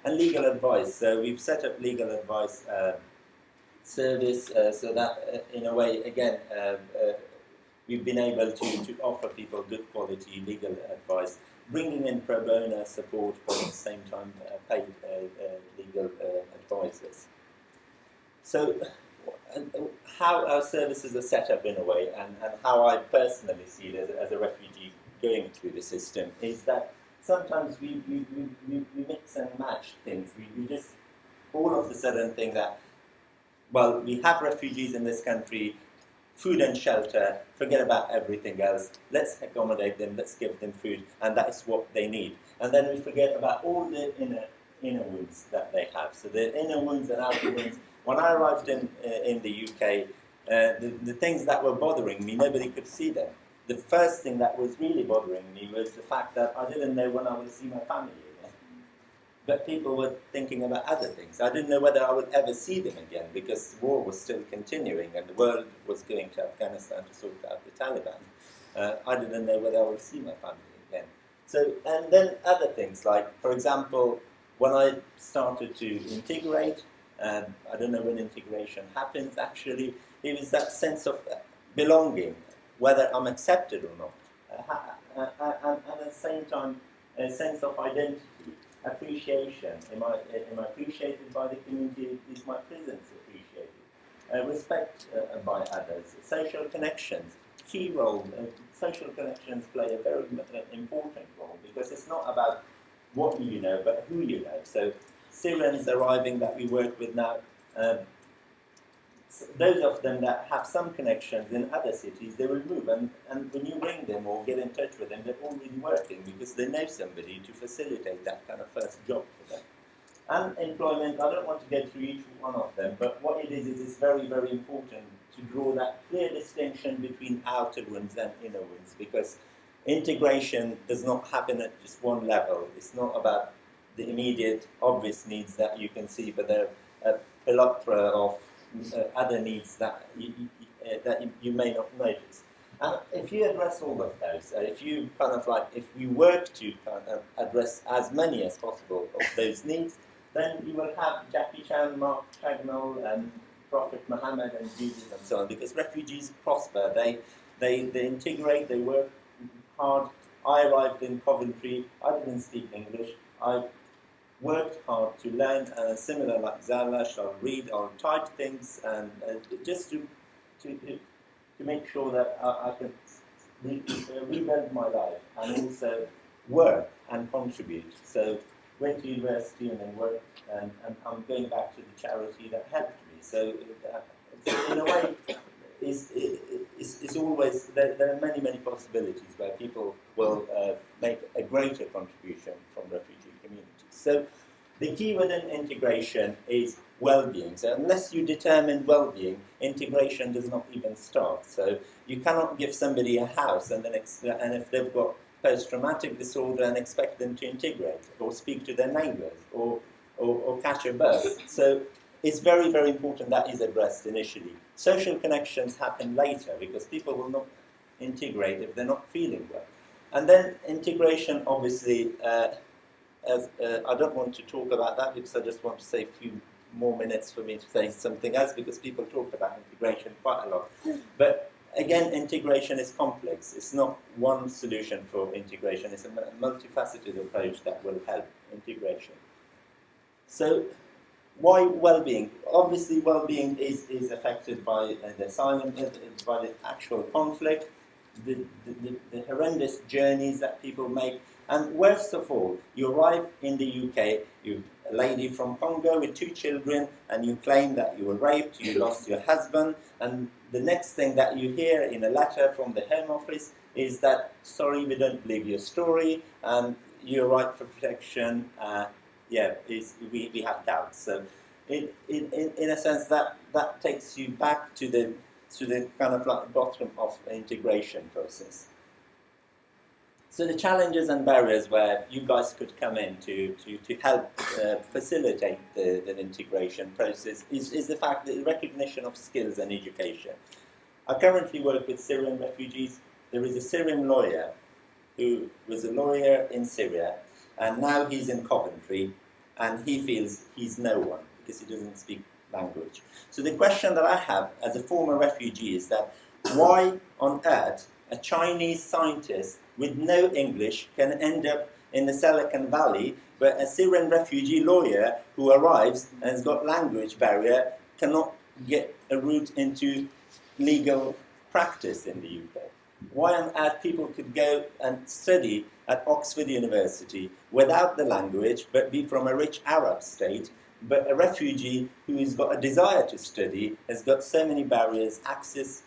And legal advice. So we've set up legal advice service so that in a way, again, we've been able to offer people good quality legal advice, bringing in pro bono support, but at the same time paid legal advisors. So how our services are set up in a way, and how I personally see it as a refugee going through the system, is that sometimes we mix and match things. We just all of a sudden think that, well, we have refugees in this country, food and shelter, forget about everything else, let's accommodate them, let's give them food, and that is what they need. And then we forget about all the inner wounds that they have. So the inner wounds and outer wounds. When I arrived in the UK, the things that were bothering me, nobody could see them. The first thing that was really bothering me was the fact that I didn't know when I would see my family again. But people were thinking about other things. I didn't know whether I would ever see them again because the war was still continuing and the world was going to Afghanistan to sort out the Taliban. I didn't know whether I would see my family again. So, and then other things like, for example, when I started to integrate, I don't know when integration happens actually, it was that sense of belonging, whether I'm accepted or not. And at the same time, a sense of identity, appreciation. Am I appreciated by the community? Is my presence appreciated? Respect by others. Social connections, key role. Social connections play a very important role because it's not about what you know, but who you know. So Syrians arriving that we work with now, those of them that have some connections in other cities, they will move. And when you ring them or get in touch with them, they're already working because they know somebody to facilitate that kind of first job for them. And employment, I don't want to get through each one of them, but what it is it's very, very important to draw that clear distinction between outer wounds and inner wounds because integration does not happen at just one level. It's not about the immediate, obvious needs that you can see, but there are a plethora of other needs that you may not notice. And if you address all of those, if you kind of like, if we work to kind of address as many as possible of those needs, then you will have Jackie Chan, Mark Chagnall, and Prophet Muhammad and Jesus and so on, because refugees prosper, they integrate, they work hard. I arrived in Coventry, I didn't speak English, I worked hard to learn, similar like Zalash, I'll read, I'll type things, and just to make sure that I can rebuild my life and also work and contribute. So went to university and then worked, and I'm going back to the charity that helped me. So in a way, it's always, there are many, many possibilities where people will make a greater contribution from refugee communities. So the key within integration is well-being. So unless you determine well-being, integration does not even start. So you cannot give somebody a house and then and if they've got post-traumatic disorder and expect them to integrate or speak to their neighbours or catch a bus. So it's very, very important that is addressed initially. Social connections happen later because people will not integrate if they're not feeling well. And then integration, obviously, I don't want to talk about that because I just want to say a few more minutes for me to say something else because people talk about integration quite a lot. But again, integration is complex. It's not one solution for integration. It's a multifaceted approach that will help integration. So why well-being? Obviously, well-being is affected by the asylum, by the actual conflict, the horrendous journeys that people make. And worst of all, you arrive in the UK, you're a lady from Congo with 2 children, and you claim that you were raped, you lost your husband, and the next thing that you hear in a letter from the Home Office is that, sorry, we don't believe your story, and your right for protection, we have doubts. So in a sense, that takes you back to the kind of like bottom of the integration process. So the challenges and barriers where you guys could come in to help facilitate the integration process is the fact that the recognition of skills and education. I currently work with Syrian refugees. There is a Syrian lawyer who was a lawyer in Syria, and now he's in Coventry, and he feels he's no one because he doesn't speak language. So the question that I have as a former refugee is that why on earth a Chinese scientist with no English can end up in the Silicon Valley where a Syrian refugee lawyer who arrives and has got language barrier cannot get a route into legal practice in the UK. why on earth people could go and study at Oxford University without the language, but be from a rich Arab state, but a refugee who has got a desire to study has got so many barriers, access,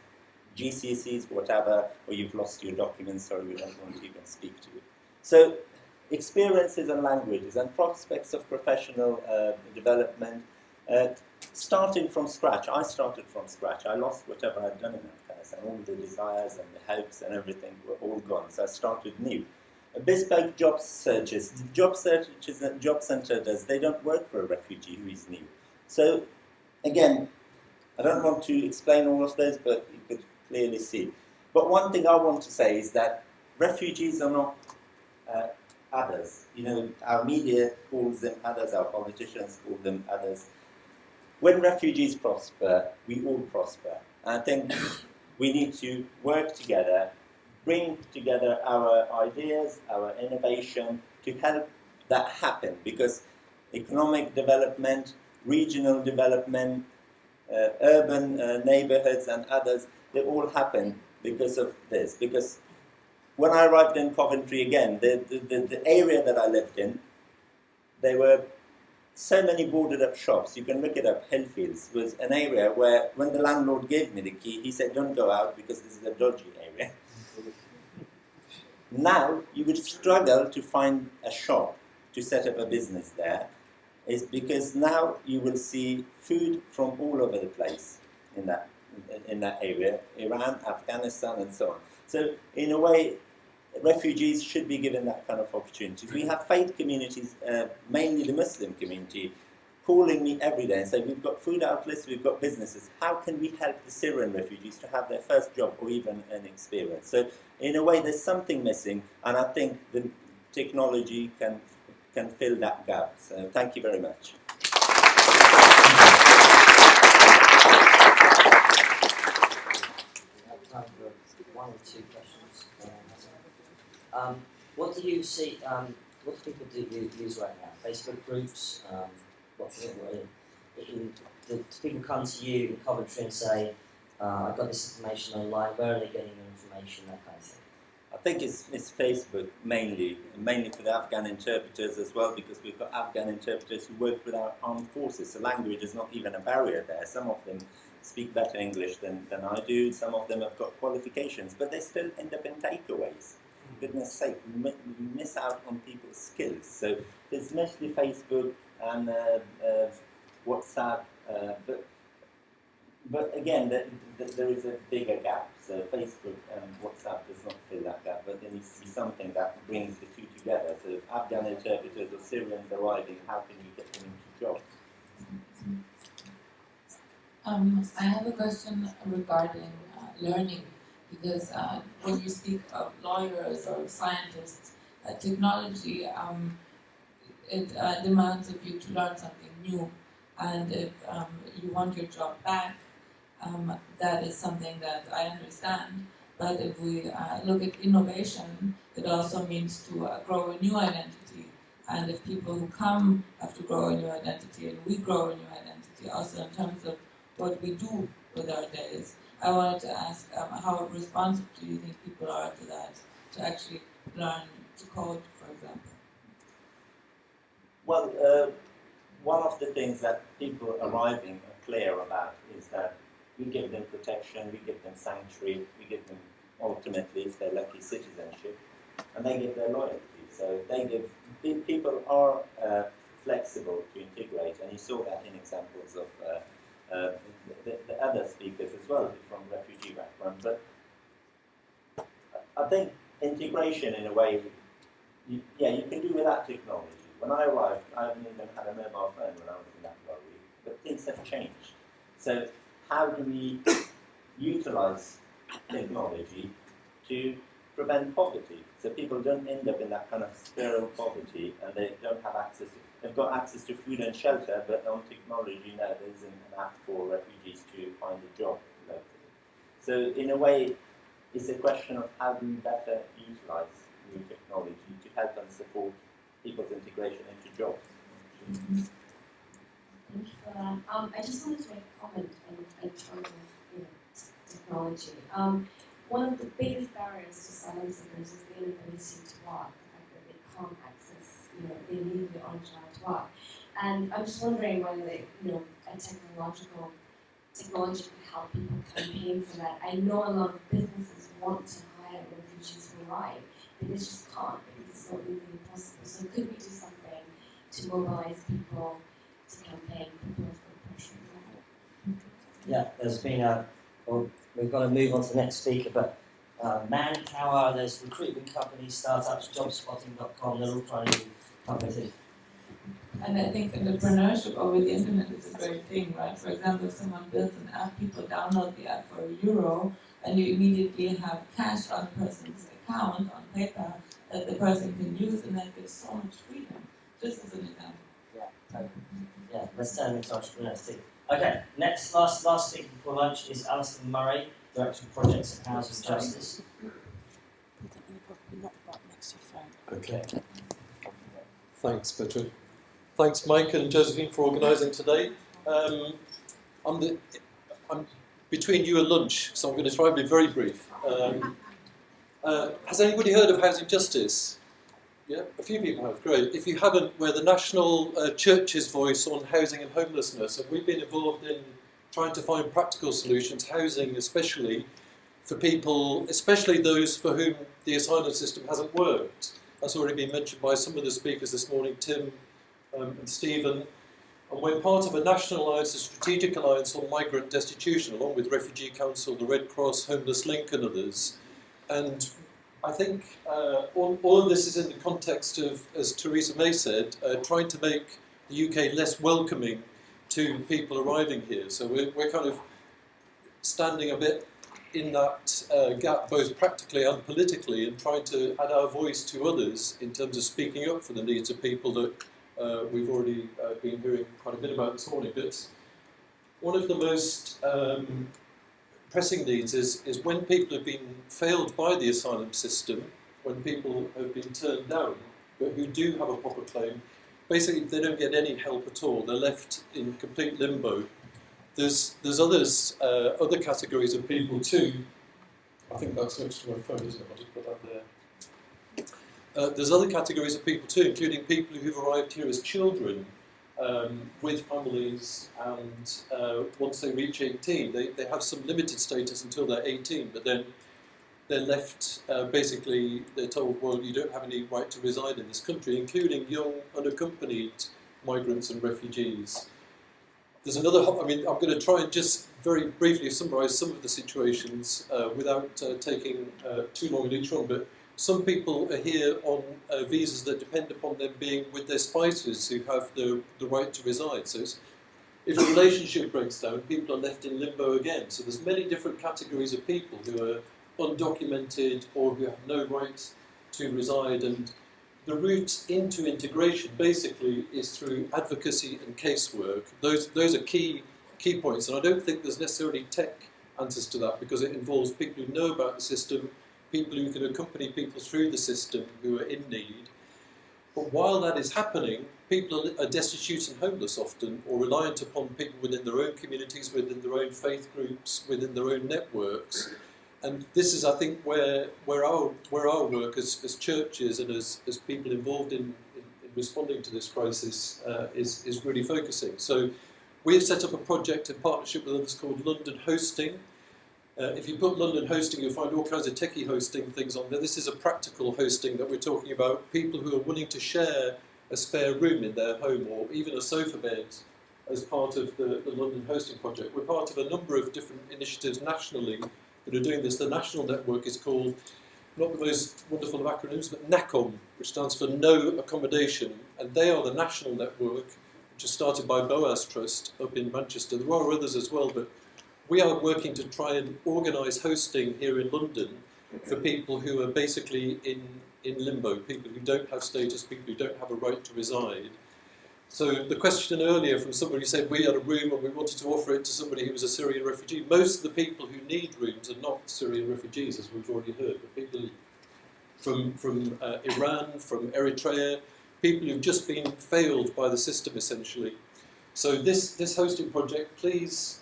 GCSEs, whatever, or you've lost your documents, sorry, we don't want to even speak to you. So experiences and languages and prospects of professional development, starting from scratch. I started from scratch. I lost whatever I'd done in Afghanistan, all the desires and the hopes and everything were all gone, so I started new. Bespoke job searches. Job searches that Job Centre does, they don't work for a refugee who is new. So, again, I don't want to explain all of those, but you could clearly see. But one thing I want to say is that refugees are not others. You know, our media calls them others, our politicians call them others. When refugees prosper, we all prosper. And I think we need to work together, bring together our ideas, our innovation to help that happen, because economic development, regional development, urban neighborhoods and others, they all happen because of this. Because when I arrived in Coventry again, the area that I lived in, there were so many boarded up shops. You can look it up. Hillfields was an area where when the landlord gave me the key, he said, don't go out because this is a dodgy area. Now, you would struggle to find a shop to set up a business there, is because now you will see food from all over the place in that area, Iran, Afghanistan, and so on. So, in a way, refugees should be given that kind of opportunity. We have faith communities, mainly the Muslim community, calling me every day and saying, we've got food outlets, we've got businesses. How can we help the Syrian refugees to have their first job or even an experience? So, in a way, there's something missing, and I think the technology can fill that gap. So, thank you very much. Time for one or two questions. What do you see? What do people use right now? Facebook groups. Do people come to you in Coventry and say, "I got this information online. Where are they getting the information?" That kind of thing. I think it's Facebook mainly for the Afghan interpreters as well, because we've got Afghan interpreters who work with our armed forces. So language is not even a barrier there. Some of them speak better English than I do. Some of them have got qualifications, but they still end up in takeaways. For goodness sake, we miss out on people's skills. So there's mostly Facebook and WhatsApp, but again, there is a bigger gap. So Facebook and WhatsApp does not fill that gap, but there needs to be something that brings the two together. So if Afghan interpreters or Syrians arriving, how can you get them into jobs? I have a question regarding learning, because when you speak of lawyers or scientists, technology, it demands of you to learn something new, and if you want your job back, that is something that I understand. But if we look at innovation, it also means to grow a new identity, and if people who come have to grow a new identity, and we grow a new identity, also in terms of what we do with our days. I wanted to ask, how responsive do you think people are to that, to actually learn to code, for example? Well, one of the things that people arriving are clear about is that we give them protection, we give them sanctuary, we give them, ultimately, if they're lucky, citizenship, and they give their loyalty. So they give, people are flexible to integrate, and you saw that in examples of the other speakers as well from refugee background. But I think integration, in a way, you can do without technology. When I arrived, I hadn't even had a mobile phone when I was in that lorry, but things have changed. So how do we utilize technology to prevent poverty, so people don't end up in that kind of sterile poverty and they don't have access to, they've got access to food and shelter, but on technology now there isn't an app for refugees to find a job locally. So in a way, it's a question of how do we better utilize new technology to help and support people's integration into jobs. Thank you for that. I just wanted to make a comment in terms of technology. One of the biggest barriers seekers is the inability to work, the fact that they can't access, they legally aren't allowed to work. And I'm just wondering whether a technology could help people campaign for that. I know a lot of businesses want to hire refugees who arrive, but they just can't because it's not legally possible. So could we do something to mobilize people to campaign? People have got pressure. Yeah, there's been we've got to move on to the next speaker, but Manpower, there's recruitment companies, startups, jobspotting.com, they're all trying to do something. And I think entrepreneurship over the internet is a great thing, right? For example, if someone builds an app, people download the app for €1, and you immediately have cash on a person's account on paper that the person can use, and that gives so much freedom, just as an example. Yeah, let's turn into entrepreneurs too. Okay, last speaker before lunch is Alison Murray, Director of Projects and Housing Justice. Okay. Thanks, Petra. Thanks, Mike and Josephine, for organising today. I'm between you and lunch, so I'm going to try and be very brief. Has anybody heard of Housing Justice? Yeah, a few people have. Great. If you haven't, we're the national church's voice on housing and homelessness, and we've been involved in trying to find practical solutions, housing especially, for people, especially those for whom the asylum system hasn't worked. That's already been mentioned by some of the speakers this morning, Tim and Stephen. And we're part of a national alliance, a strategic alliance on migrant destitution, along with Refugee Council, the Red Cross, Homeless Link and others. And I think all of this is in the context of, as Theresa May said, trying to make the UK less welcoming to people arriving here. So we're kind of standing a bit in that gap, both practically and politically, and trying to add our voice to others in terms of speaking up for the needs of people that we've already been hearing quite a bit about this morning. But one of the most pressing needs is when people have been failed by the asylum system, when people have been turned down, but who do have a proper claim, basically they don't get any help at all. They're left in complete limbo. There's other categories of people too. I think that's next to my phone, isn't it? I'll just put that there. There's other categories of people too, including people who've arrived here as children with families, and once they reach 18, they have some limited status until they're 18, but then they're left, basically, they're told, well, you don't have any right to reside in this country, including young, unaccompanied migrants and refugees. There's another, I'm going to try and just very briefly summarise some of the situations without taking too long in each one, but some people are here on visas that depend upon them being with their spouses who have the right to reside. So if a relationship breaks down, people are left in limbo again. So there's many different categories of people who are undocumented or who have no right to reside, and the route into integration basically is through advocacy and casework. Those are key points, and I don't think there's necessarily tech answers to that, because it involves people who know about the system, people who can accompany people through the system who are in need. But while that is happening, people are destitute and homeless often, or reliant upon people within their own communities, within their own faith groups, within their own networks. And this is, I think, where our work as churches and as people involved in responding to this crisis is really focusing. So we've set up a project in partnership with others called London Hosting. If you put London Hosting, you'll find all kinds of techie hosting things on there. This is a practical hosting that we're talking about, people who are willing to share a spare room in their home, or even a sofa bed, as part of the London Hosting project. We're part of a number of different initiatives nationally that are doing this. The national network is called, not the most wonderful of acronyms, but NACOM, which stands for No Accommodation, and they are the national network, which is started by Boas Trust up in Manchester. There are others as well, but we are working to try and organise hosting here in London for people who are basically in limbo, people who don't have status, people who don't have a right to reside. So the question earlier from somebody who said we had a room and we wanted to offer it to somebody who was a Syrian refugee. Most of the people who need rooms are not Syrian refugees, as we've already heard, but people from Iran, from Eritrea, people who've just been failed by the system, essentially. So this hosting project, please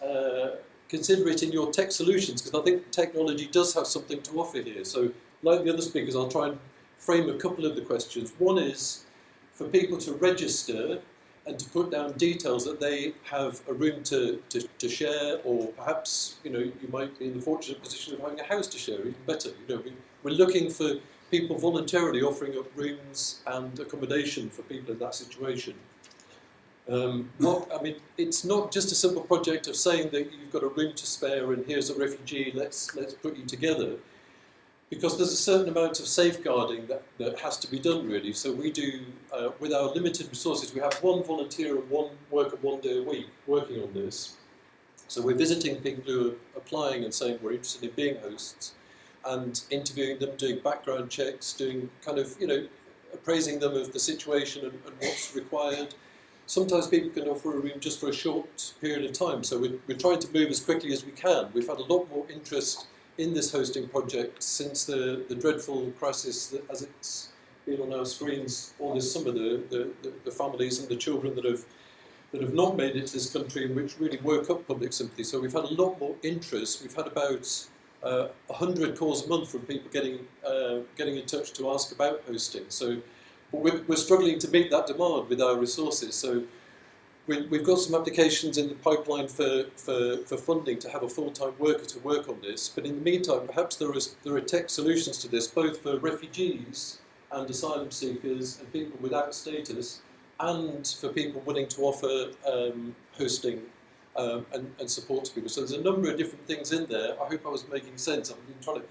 consider it in your tech solutions, because I think technology does have something to offer here. So like the other speakers, I'll try and frame a couple of the questions. One is for people to register and to put down details that they have a room to share, or perhaps you might be in the fortunate position of having a house to share, even better. We're looking for people voluntarily offering up rooms and accommodation for people in that situation. It's not just a simple project of saying that you've got a room to spare and here's a refugee, let's put you together. Because there's a certain amount of safeguarding that has to be done, really. So we do, with our limited resources, we have one volunteer and one worker 1 day a week working on this. So we're visiting people who are applying and saying we're interested in being hosts, and interviewing them, doing background checks, doing kind of, appraising them of the situation and what's required. Sometimes people can offer a room just for a short period of time, so we're trying to move as quickly as we can. We've had a lot more interest in this hosting project since the dreadful crisis that, as it's been on our screens all this summer, the families and the children that have not made it to this country, and which really woke up public sympathy. So we've had a lot more interest. We've had about 100 calls a month from people getting in touch to ask about hosting. So we're struggling to meet that demand with our resources. So we've got some applications in the pipeline for funding to have a full-time worker to work on this. But in the meantime, perhaps there are tech solutions to this, both for refugees and asylum seekers and people without status, and for people willing to offer hosting and support to people. So there's a number of different things in there. I hope I was making sense. I've been trying to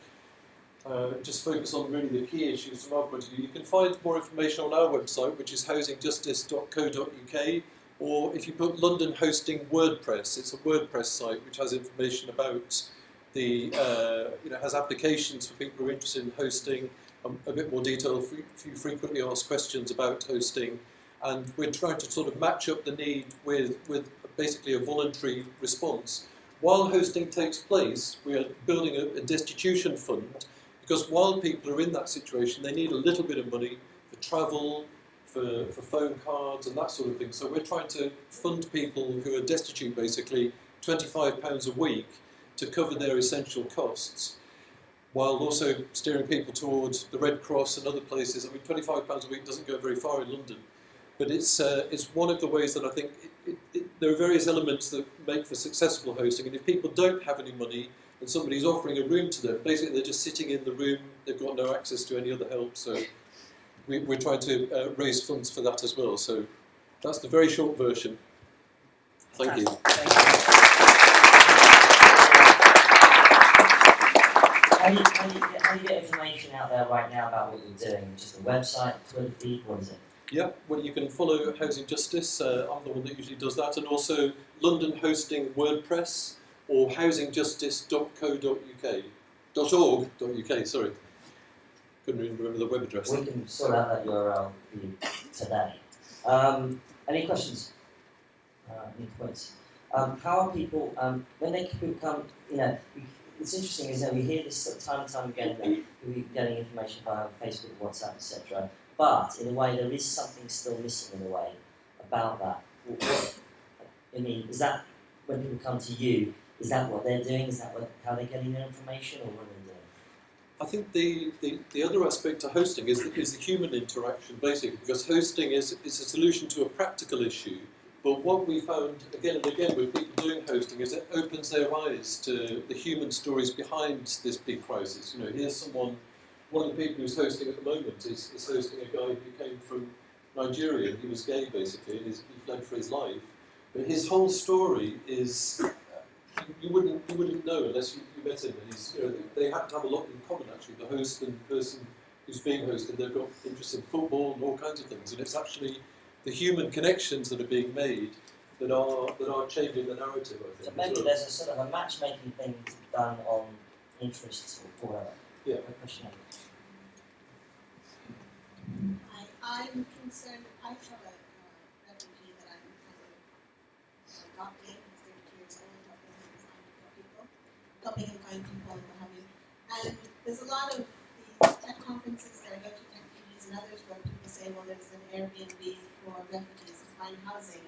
just focus on really the key issues from our point of view. You can find more information on our website, which is housingjustice.co.uk, or if you put London Hosting WordPress, it's a WordPress site which has information about the, has applications for people who are interested in hosting, a bit more detail, a few frequently asked questions about hosting, and we're trying to sort of match up the need with basically a voluntary response. While hosting takes place, we are building a destitution fund, because while people are in that situation, they need a little bit of money for travel, for phone cards and that sort of thing. So we're trying to fund people who are destitute, basically, £25 a week to cover their essential costs, while also steering people towards the Red Cross and other places. I mean, £25 a week doesn't go very far in London, but it's one of the ways that I think there are various elements that make for successful hosting. And if people don't have any money and somebody's offering a room to them, basically they're just sitting in the room, they've got no access to any other help. So we're trying to raise funds for that as well. So that's the very short version. Thank you. How do you get information out there right now about what you're doing? Just a website, Twitter feed, what is it? Yeah, well, you can follow Housing Justice. I'm the one that usually does that, and also London Hosting WordPress or housingjustice.co.uk. .org.uk, sorry. Couldn't even remember the web address. We can sort out that URL for you today. Any questions? Any points? How are people, when they become, it's interesting, isn't it? We hear this time and time again that we're getting information via Facebook, WhatsApp, etc. But in a way, there is something still missing in a way about that. Is that when people come to you, is that what they're doing? Is that how they're getting their information, or what are they doing? I think the other aspect to hosting is the human interaction, basically, because hosting is a solution to a practical issue. But what we found again and again with people doing hosting is it opens their eyes to the human stories behind this big crisis. Here's someone. One of the people who's hosting at the moment is hosting a guy who came from Nigeria. He was gay, basically, and he fled for his life. But his whole story is you wouldn't know unless you met him. And they happen to have a lot in common, actually. The host and the person who's being hosted, they've got interest in football and all kinds of things. And it's actually the human connections that are being made that are changing the narrative, I think. So maybe there's a sort of a matchmaking thing done on interests or whatever. Yeah. I'm concerned. I have a refugee that I'm adopting. He's 32 years old. Helping him find people and what have you. And there's a lot of these tech conferences that I go to, TechFugees and others, where people say, well, there's an Airbnb for refugees to find housing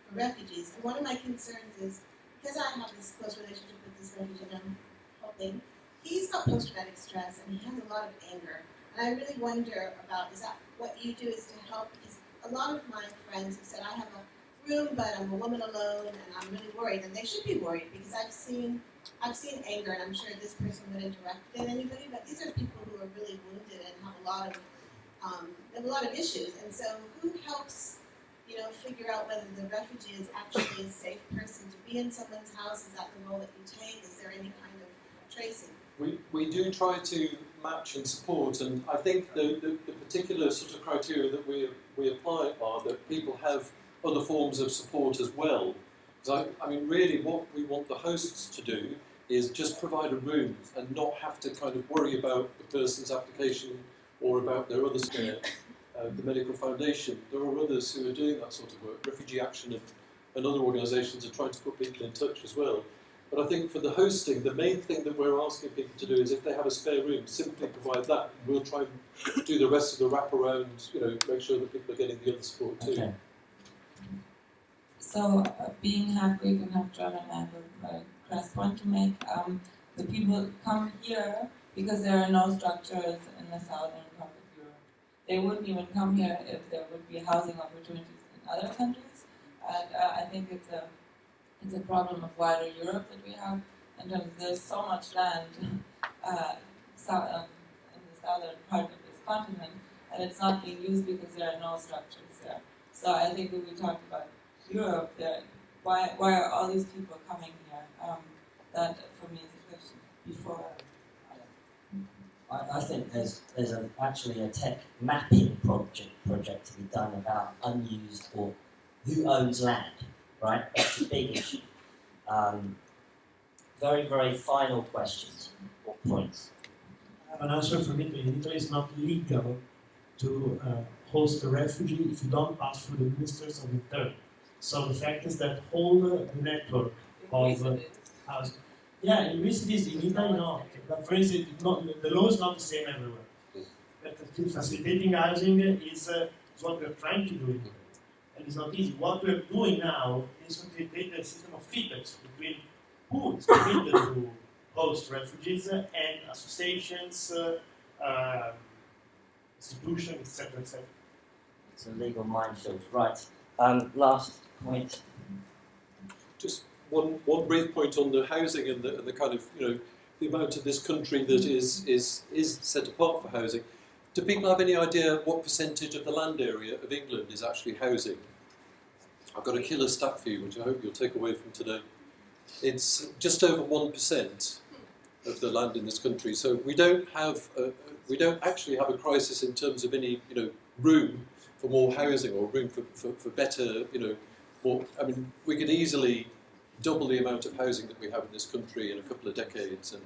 for refugees. And one of my concerns is, because I have this close relationship with this refugee that I'm helping, he's got post-traumatic stress and he has a lot of anger. And I really wonder about, is that what you do is to help? Because a lot of my friends have said, I have a room, but I'm a woman alone, and I'm really worried. And they should be worried because I've seen anger, and I'm sure this person wouldn't direct it at anybody, but these are people who are really wounded and have a lot of issues. And so who helps, figure out whether the refugee is actually a safe person to be in someone's house? Is that the role that you take? Is there any kind of tracing? We do try to match and support, and I think the particular sort of criteria that we apply are that people have other forms of support as well. Because I mean, really what we want the hosts to do is just provide a room and not have to kind of worry about the person's application or about their other sphere. The Medical Foundation, there are others who are doing that sort of work. Refugee Action and other organisations are trying to put people in touch as well. But I think for the hosting, the main thing that we're asking people to do is if they have a spare room, simply provide that. We'll try and do the rest of the wraparound, make sure that people are getting the other support too. Okay. So, being half Greek and half German, I have a crass point to make. The people come here because there are no structures in the southern part of Europe. They wouldn't even come here if there would be housing opportunities in other countries. And I think it's a problem of wider Europe that we have in terms of there's so much land in the southern part of this continent, and it's not being used because there are no structures there. So I think when we talk about Europe, why are all these people coming here? That for me is a question. Before. I think there's actually a tech mapping project to be done about unused or who owns land, right? That's a big issue. Very, very final questions or points. I have an answer from Italy. In Italy, it's not legal to host a refugee if you don't pass through the ministers of interior. So the fact is that hold the network of housing. Yeah, in recent cities in Italy, no. But for instance, the law is not the same everywhere. But facilitating housing is what we're trying to do in Italy. And it's not easy. What we're doing now is facilitate a system of feedbacks between who is committed to host refugees and associations, institutions, etc., etc. It's a legal minefield. Right. Last point. Just one brief point on the housing and the kind of the amount of this country that is set apart for housing. Do people have any idea what percentage of the land area of England is actually housing? I've got a killer stat for you, which I hope you'll take away from today. It's just over 1% of the land in this country. So we don't actually have a crisis in terms of any room for more housing or room for better more. I mean, we could easily double the amount of housing that we have in this country in a couple of decades, and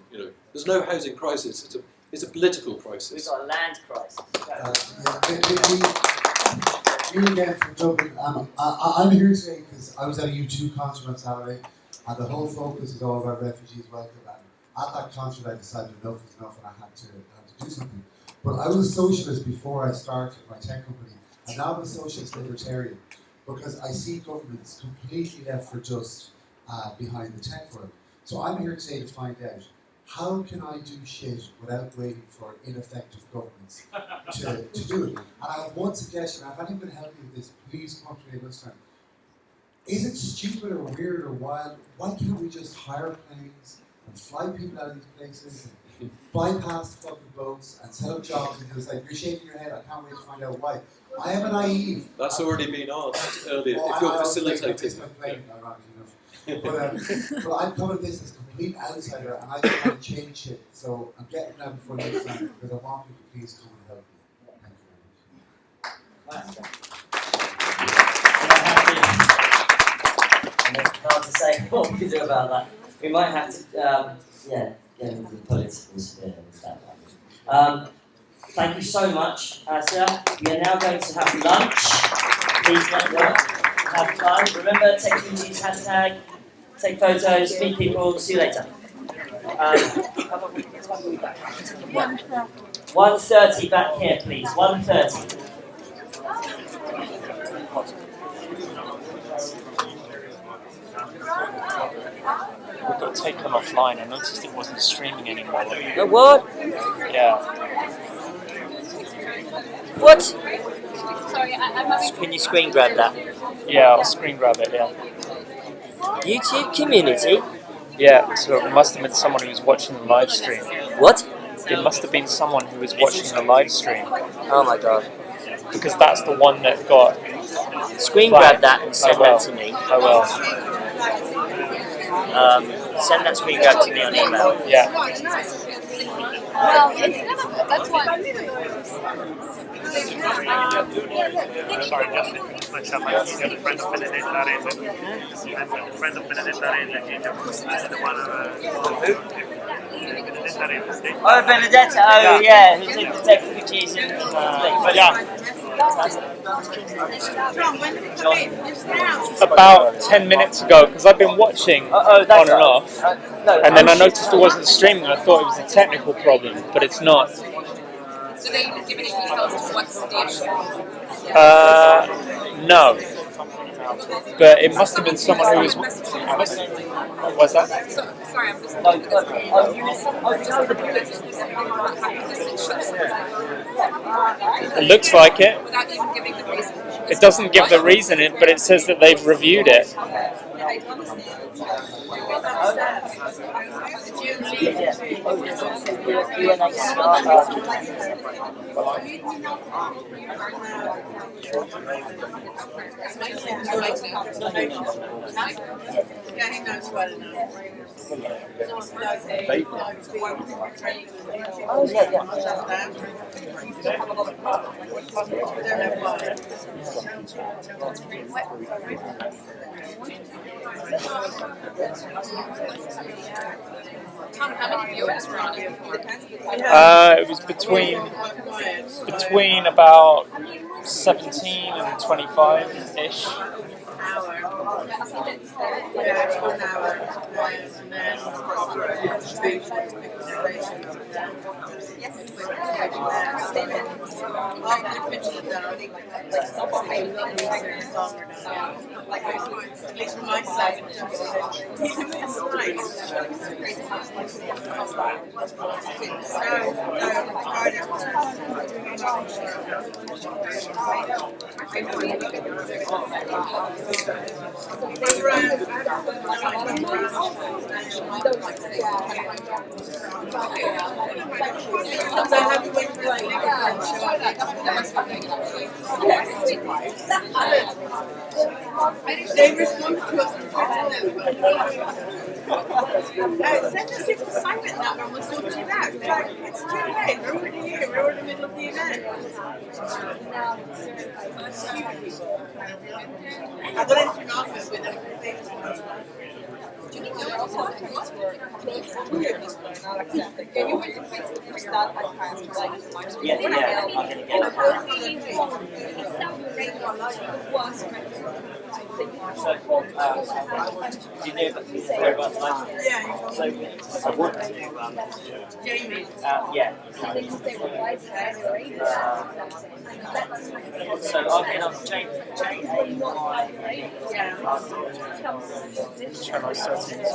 there's no housing crisis. It's a political crisis. We've got a land crisis. You again from Dublin. I'm here today because I was at a U2 concert on Saturday, and the whole focus is all about refugees welcome. And at that concert, I decided enough is enough, and I had to do something. But I was a socialist before I started my tech company, and now I'm a socialist libertarian because I see governments completely left for just behind the tech world. So I'm here today to find out, how can I do shit without waiting for ineffective governments to do it? And I have one suggestion, and if anyone can help me with this, please come to me this time. Is it stupid or weird or wild? Why can't we just hire planes and fly people out of these places and bypass the fucking boats and set up jobs? And it's like, you're shaking your head, I can't wait to find out why. I am a naive. That's already been asked earlier, if you're facilitating. But I'm coming at this as a complete outsider, and I don't want to change shit. So I'm getting down before next time because I want people to please come and help me. Thank you And it's hard to say what we do about that. We might have to, get into the political sphere with that. Thank you so much, Asa. We are now going to have lunch. Please network, have fun. Remember, TechFugees hashtag, take photos, meet people. See you later. 1:30 back here, please. 1:30. got taken offline. I noticed it wasn't streaming anymore. The what? Yeah. What? Sorry, I'm Can you screen grab that? Yeah, I'll screen grab it, yeah. YouTube community? Yeah, so it must have been someone who was watching the live stream. What? It must have been someone who was watching the live stream. Oh my god. Because that's the one that got Screen flagged. grab that and send that to me. I will. Send that screen grab to me on email. Yeah. Well, it's never, that's one. Sorry, just myself. I'm a friend of Benedetta Arese. I'm a friend of Benedetta Arese. She's the one Benedetta Arese. Oh, Benedetta, oh yeah, who did the TechFugees and yeah. About 10 minutes ago, because I've been watching on and off, and then I noticed it wasn't streaming. I thought it was a technical problem, but it's not. So they even give any details to what station? No. But it must have been someone who was. What's that? So, sorry, I'm just. It looks like it. Without even giving the reason. It doesn't give the reason, but it says that they've reviewed it. Yeah, he knows well enough. Oh, yeah, yeah. How many viewers were on it before? It was between about 17 and 25-ish. At least from my side, they responded to us send us your assignment number and we'll sort you out. Like, it's too late, we're already here, we're in the middle of the event. I got into an office with them. So I've been on chain Channel settings.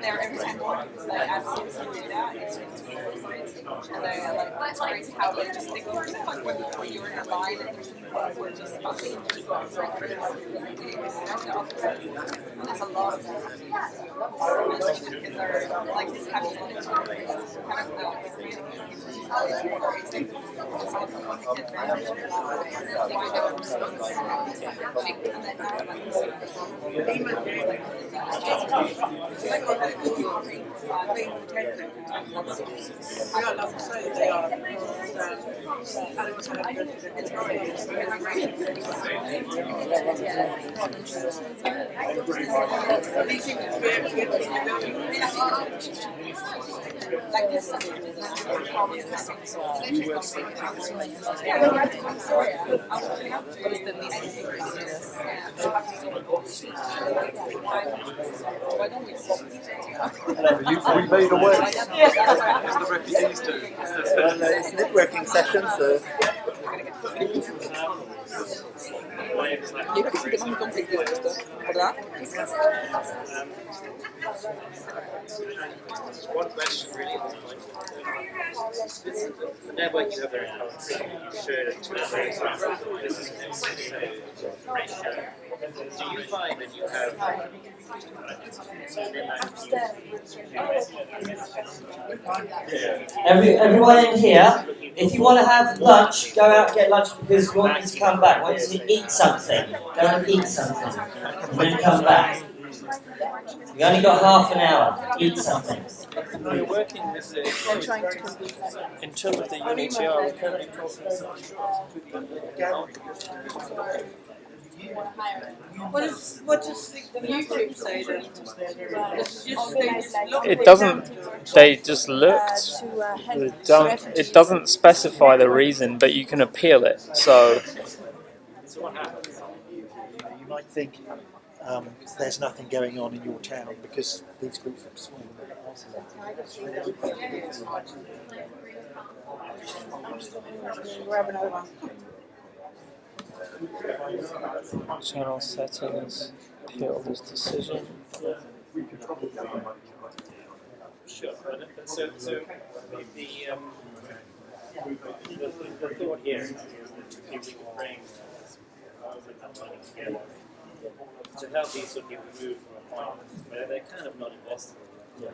There every time I ask you to do that, it's And they're like stories how they just think when you're in a line and there's people who are just fussing and just going for it. And there's a lot of them. Especially because they're like this heavy on it. Like this We made a way. As the refugees do. It's networking session, so. Yo creo que es el tema muy conflictivo esto, ¿verdad? One question really at this point. The network you have there in Poland, you shared it to others. This is a ratio. Do you find that you have Everyone in here, if you want to have lunch, go out and get lunch because we want you to come back. We want you to eat something. Go and eat something. And then come back. We only got half an hour. Eat something. We're working with the in terms of the UNHCR, we're currently What does the YouTube say then? It doesn't. They just looked. It doesn't specify the reason, but you can appeal it. So. So what happens? You might think there's nothing going on in your town because these groups are small. Channel settings. Appeal this decision. Sure. So the thought here is that people can bring money together to help these sort of people move from a point where they're kind of not invested. Yeah.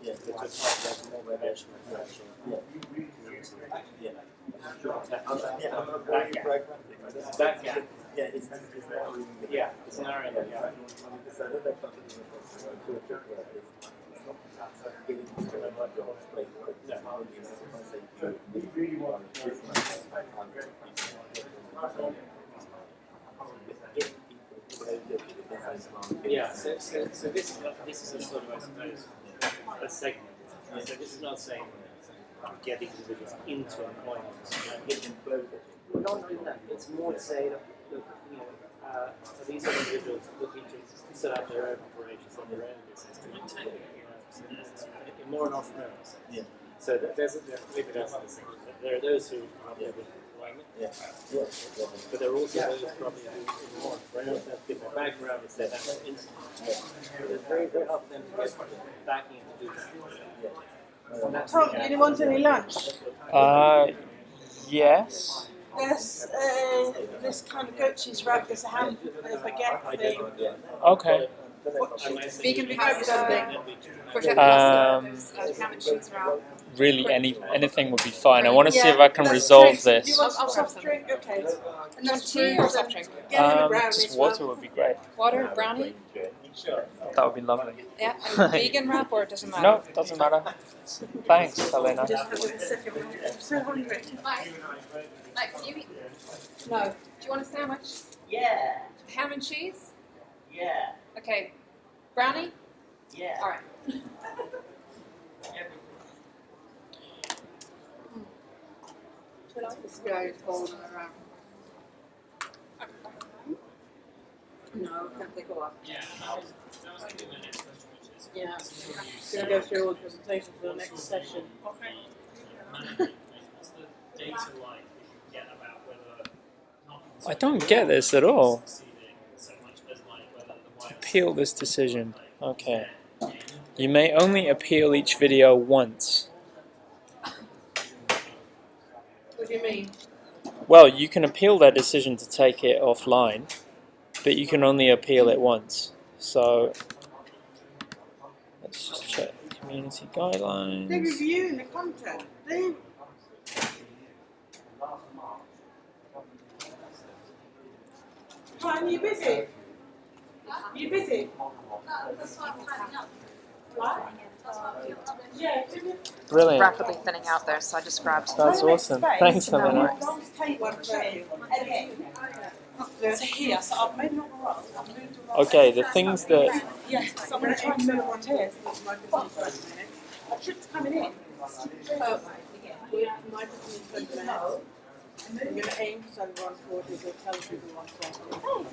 But to have more relational interaction. Yeah. That gap. Yeah, it's narrowing. Yeah, it's narrowing. Yeah. Yeah, so this is a sort of, I suppose, a segment. So this is not saying get these individuals into employment and get them closer. We're not doing that. It's more to say that, look, are these individuals looking to set up their own operations and their own business to maintain it? More an entrepreneurial sense. Yeah. So maybe that's the thing. There are those who have employment. Yeah. But there are also those probably who more entrepreneurial sense, given their background, it's their national instinct. But it's very, very hard for them to get backing to do that. Tom, do you want any lunch? Yes. There's this kind of goat cheese wrap, there's a ham baguette thing. Okay. Vegan something. Ham and cheese wrap. Really, anything would be fine. I want to see if I can resolve this. Do you want some soft drink? Okay. And then tea or soft drink? Just water would be great. Water, brownie? That would be lovely. Yeah, and vegan wrap or it doesn't matter? No, it doesn't matter. Thanks, Helena. I'm so hungry. Mike, can you eat? No. Do you want a sandwich? Yeah. Ham and cheese? Yeah. Okay. Brownie? Yeah. All right. This guy is following around. No, I can't take a lot. Yeah, that was actually my next question, which is... Yeah. Going to go through all the presentations for the next session. Okay. What's the data like you get about whether... I don't get this at all. Appeal this decision. Okay. You may only appeal each video once. What do you mean? Well, you can appeal their decision to take it offline, but you can only appeal it once. So let's just check community They're guidelines. reviewing the content. They Hi, are you busy? You busy? What? Yeah, Brilliant. Rapidly thinning out there, so I just grabbed. That's awesome. Thanks, Helena. Take one chair. To here, so I've made another roll. I've moved a roll. Okay, the things that Yes, so I'm going to try and move one here so that microphone first a minute. I should coming in. Oh, we have the microphone in 20 minutes. I'm going to aim for 140, so tell people 140. Oh,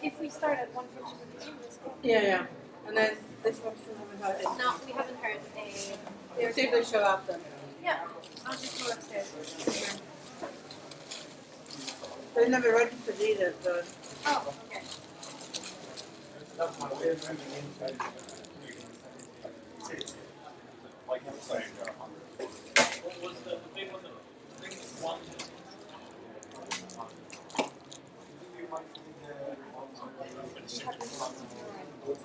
if we start at 140 let's go. Yeah. And then this one still haven't heard it. No, we haven't heard See if they show up then. Yeah, I'll just go upstairs. They've never registered either, so. Oh, okay.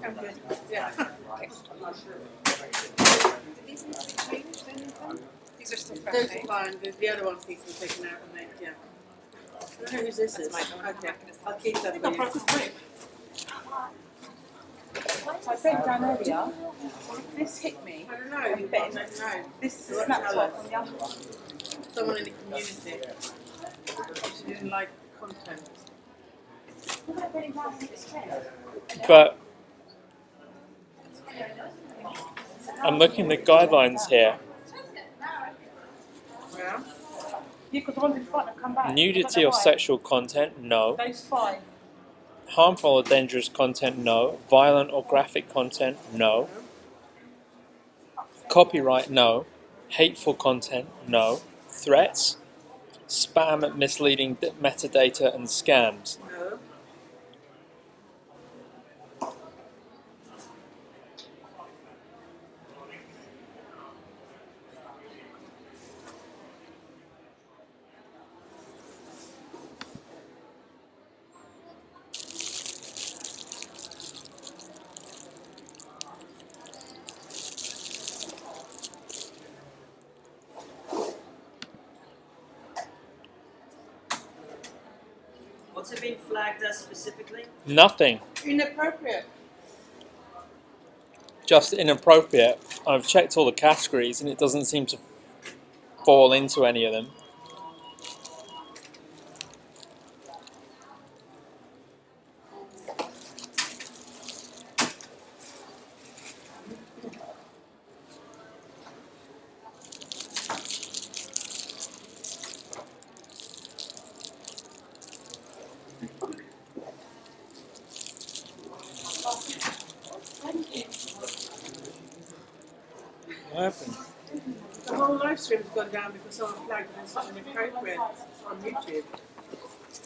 I'm good. Yeah. These are still fresh. Those eh? are fine. The other one's needs to be taken out and made, yeah. I don't know whose this is. Okay, I'll keep that for you. I bent down earlier. This hit me. I don't know. I don't know. This is someone in the community. She didn't like content. but I'm looking at the guidelines here. Yeah. Yeah, because the ones in front have come back. Nudity or sexual content, no. Those 5. Harmful or dangerous content, no. Violent or graphic content, no. Copyright, no. Hateful content, no. Threats, spam, misleading metadata, and scams. No. What's it been flagged as specifically? Nothing. Inappropriate. Just inappropriate. I've checked all the categories and it doesn't seem to fall into any of them. What happened? The whole live stream's gone down because someone flagged there's something inappropriate on YouTube.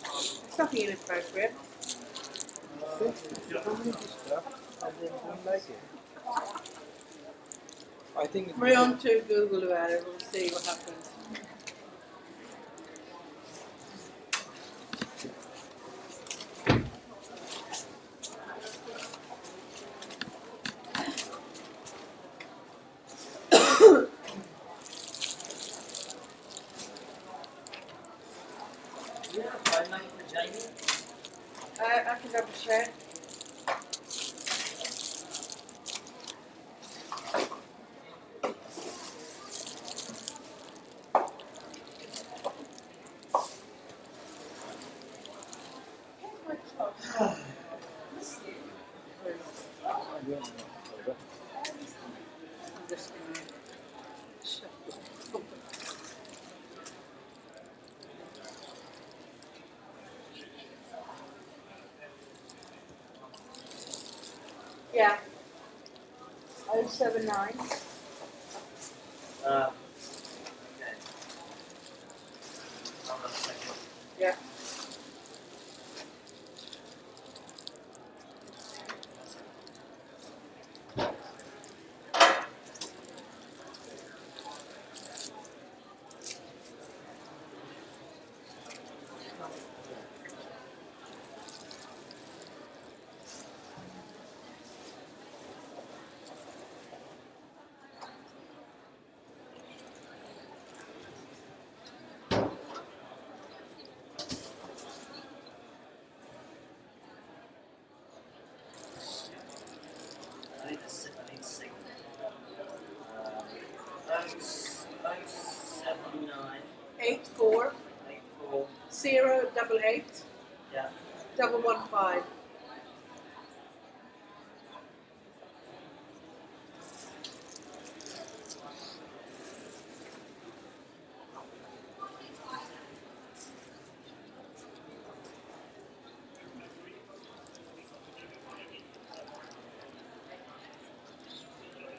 There's nothing inappropriate. I think We're on to Google about it, we'll see what happens. I can double check. Yeah. 079. Okay. Hold on a second. Yeah. 088 Yeah. 115.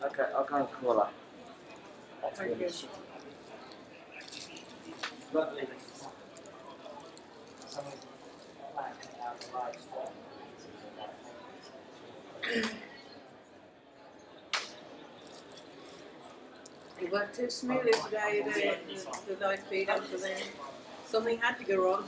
Okay, I'll go and call her. Thank you. It worked too smoothly today, the live feed after then. Something had to go wrong.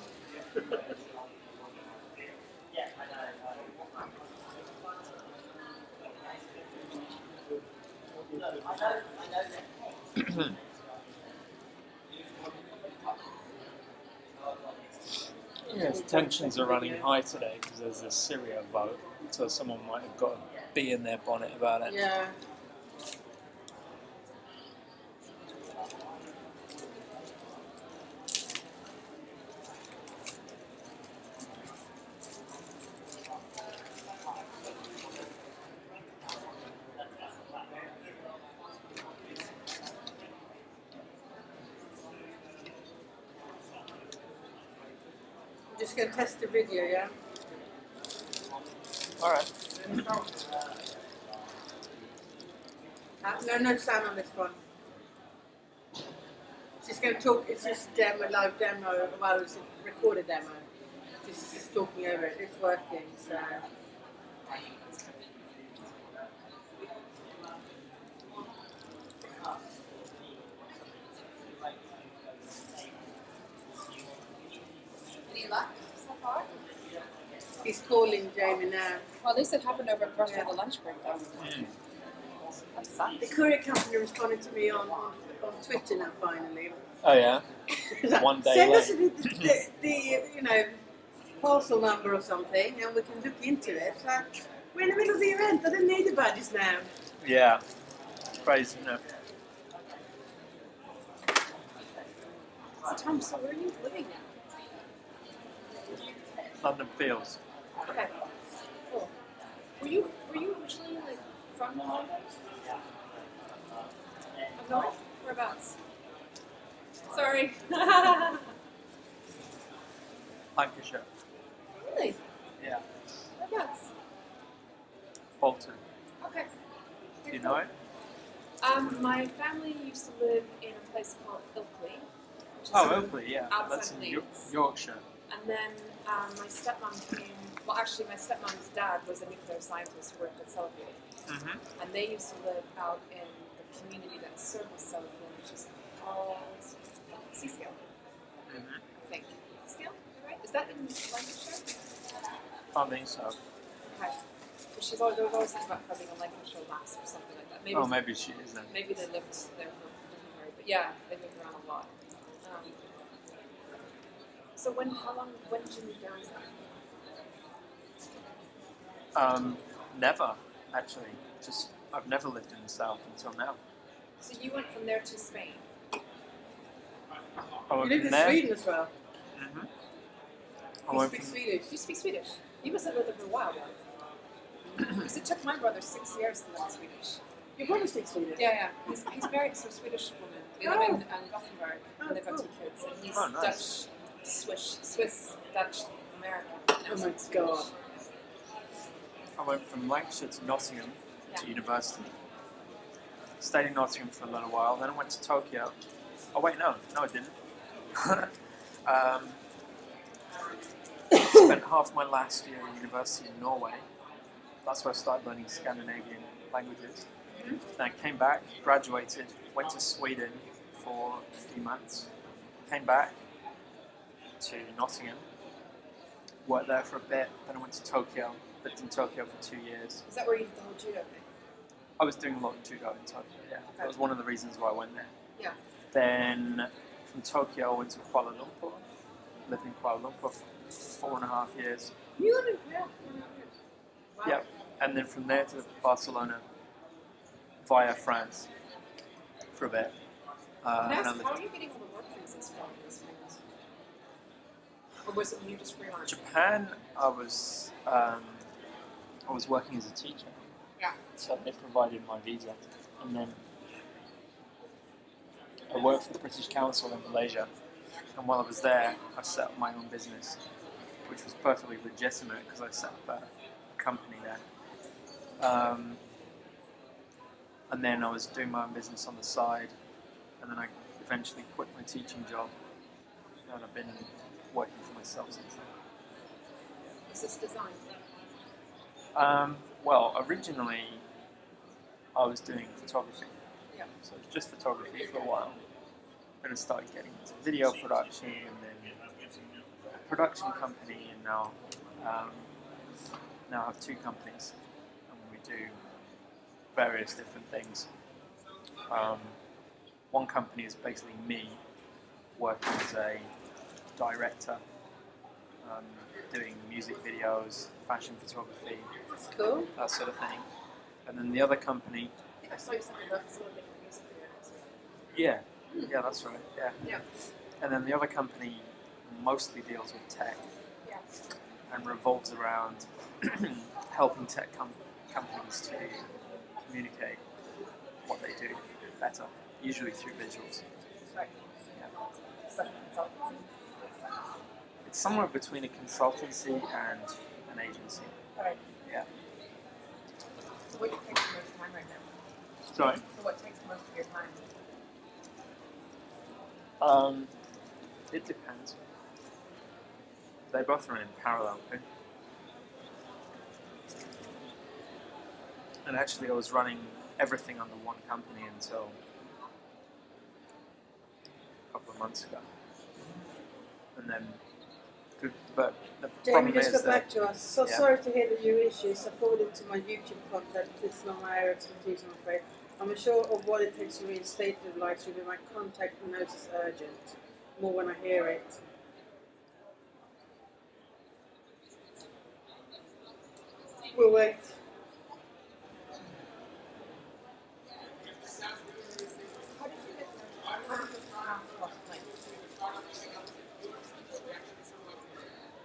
Yes, tensions are running high today because there's a Syria vote, so someone might have got a bee in their bonnet about it. Yeah. I'm just going to test the video, yeah? Alright. No sound on this one. She's going to talk, it's just a demo, live demo, well, it's a recorded demo. She's just talking over it, it's working, so. Any luck so far? He's calling Jamie now. Well, at least it happened over the lunch break, though. That sucks. The courier company responded to me on Twitter now, finally. Oh yeah? Like, One day send us late. the parcel number or something, and we can look into it. Like, we're in the middle of the event. I don't need the badges now. Yeah. It's crazy, isn't it? So Tom, so where are you living now? London Fields. Okay. Cool. Were you originally like from London? Up north? Whereabouts? Sorry. Lancashire. Really? Yeah. Whereabouts? Bolton. Okay. Do you know it? My family used to live in a place called Ilkley. Which is Oh, Oakley, yeah. outside That's in Leeds. Yorkshire. And then my stepmom came, well actually my stepmom's dad was a nuclear scientist who worked at Sellafield. Mm-hmm. And they used to live out in the community that circles Sellafield, which is called Seascale, Mm-hmm. I think. Seascale, right? Is that in Lancashire? I think so. Okay. But there was always something about having a Lancashire lass or something like that. Maybe, Oh, maybe she is then. Maybe they lived there for a different period. But yeah, they moved around a lot. So when did you move down south? Never, actually. Just, I've never lived in the south until now. So you went from there to Spain? I You went live from in there. Sweden as well. Mm-hmm. I You went speak from, Swedish. You speak Swedish? You must have lived there for a while then. Because it took my brother 6 years to learn Swedish. Your brother speaks Swedish? Yeah. He's married to a Swedish woman. They live in Gothenburg and they've got 2 kids. And he's Oh, nice. Dutch, Swiss, Dutch, American. Oh my god. I went from Lancashire to Nottingham to university. Stayed in Nottingham for a little while, then I went to Tokyo. Oh wait, no I didn't. Spent half my last year at university in Norway. That's where I started learning Scandinavian languages. Mm-hmm. Then I came back, graduated, went to Sweden for a few months, came back to Nottingham, worked there for a bit, then I went to Tokyo, lived in Tokyo for 2 years. Is that where you did the whole judo thing? I was doing a lot of judo in Tokyo, yeah. That was one of the reasons why I went there. Yeah. Then from Tokyo I went to Kuala Lumpur, lived in Kuala Lumpur for 4.5 years. You live in Kuala Wow. Yeah, and then from there to Barcelona via France for a bit. And I lived- How are you getting all the work visas from these things? was it you just freelanced? Japan, I was working as a teacher. Yeah. So they provided my visa, and then I worked for the British Council in Malaysia. And while I was there, I set up my own business, which was perfectly legitimate because I set up a company there. And then I was doing my own business on the side, and then I eventually quit my teaching job, and I've been working for myself since then. Is this design? Well, originally I was doing photography, Yeah. so it was just photography for a while. Then I started getting into video production, and then a production company, and now I have two companies, and we do various different things. One company is basically me working as a director, doing music videos, fashion photography, That's cool. that sort of thing. And then the other company, I saw you something about sort of making music videos. yeah, that's right, yeah. Yeah. And then the other company mostly deals with tech Yeah. and revolves around helping tech companies to communicate what they do better, usually through visuals. Right. Yeah. It's somewhere between a consultancy and an agency. Right. Yeah. So what takes the most time right now? Sorry? So what takes most of your time? It depends. They both run in parallel. Okay? And actually I was running everything under one company until a couple of months ago. And then, but the Jamie problem just is got back to us. So yeah. sorry to hear the new issues. I forwarded to my YouTube contact. It's not my area of expertise, I'm afraid. I'm unsure of what it takes to reinstate the live stream. My contact notes is urgent. More when I hear it. We'll wait.